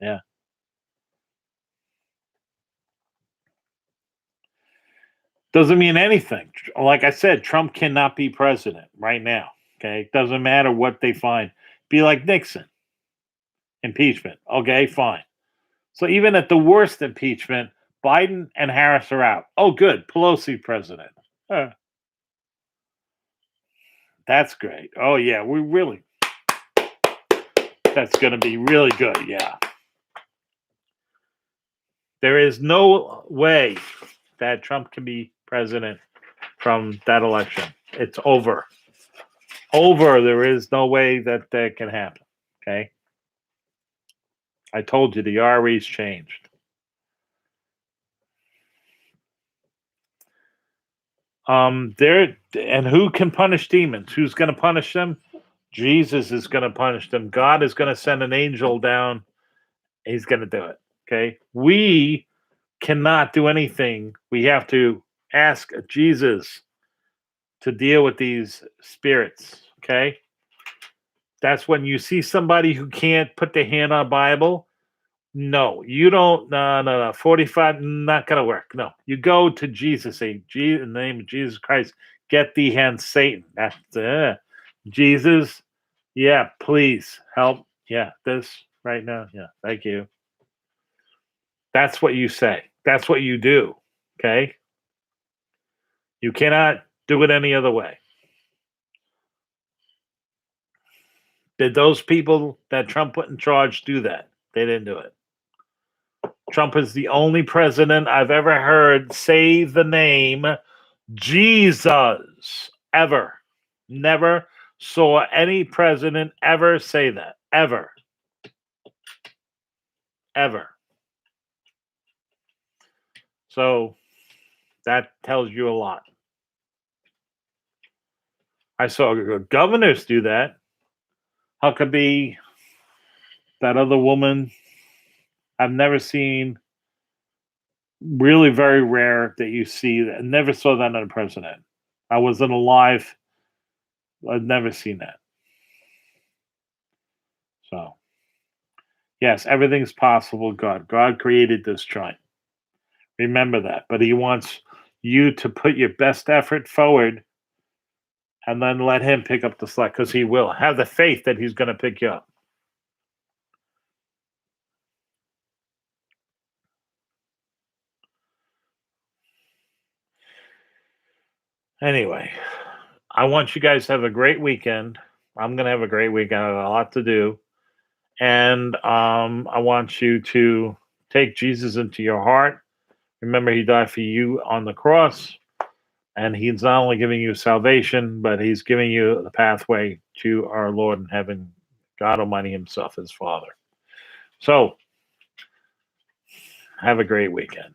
Yeah. Doesn't mean anything. Like I said, Trump cannot be president right now. Okay. Doesn't matter what they find. Be like Nixon. Impeachment. Okay, fine. So even at the worst impeachment, Biden and Harris are out. Oh, good. Pelosi president. That's great. Oh, yeah. That's going to be really good. Yeah. There is no way that Trump can be president from that election. It's over. Over. There is no way that can happen. Okay. I told you the RE's changed. There and who can punish demons? Who's going to punish them? Jesus is going to punish them. God is going to send an angel down. He's going to do it. Okay. We cannot do anything. We have to ask Jesus to deal with these spirits. Okay. That's when you see somebody who can't put their hand on a Bible. No, you don't. No. 45, not going to work. No, you go to Jesus. Say, in the name of Jesus Christ, get thee hence, Satan. That's Jesus. Yeah, please help. Yeah, this right now. Yeah, thank you. That's what you say. That's what you do. Okay. You cannot do it any other way. Did those people that Trump put in charge do that? They didn't do it. Trump is the only president I've ever heard say the name Jesus ever. Never saw any president ever say that. Ever. Ever. So that tells you a lot. I saw governors do that. Huckabee, that other woman. I've never seen, really very rare that you see that. Never saw that in a president. I wasn't alive. I've never seen that. So, yes, everything's possible. God created this joint. Remember that. But he wants you to put your best effort forward and then let him pick up the slack, because he will. Have the faith that he's going to pick you up. Anyway, I want you guys to have a great weekend. I'm going to have a great weekend. I have a lot to do. And I want you to take Jesus into your heart. Remember, he died for you on the cross. And he's not only giving you salvation, but he's giving you the pathway to our Lord in heaven, God Almighty himself, his Father. So, have a great weekend.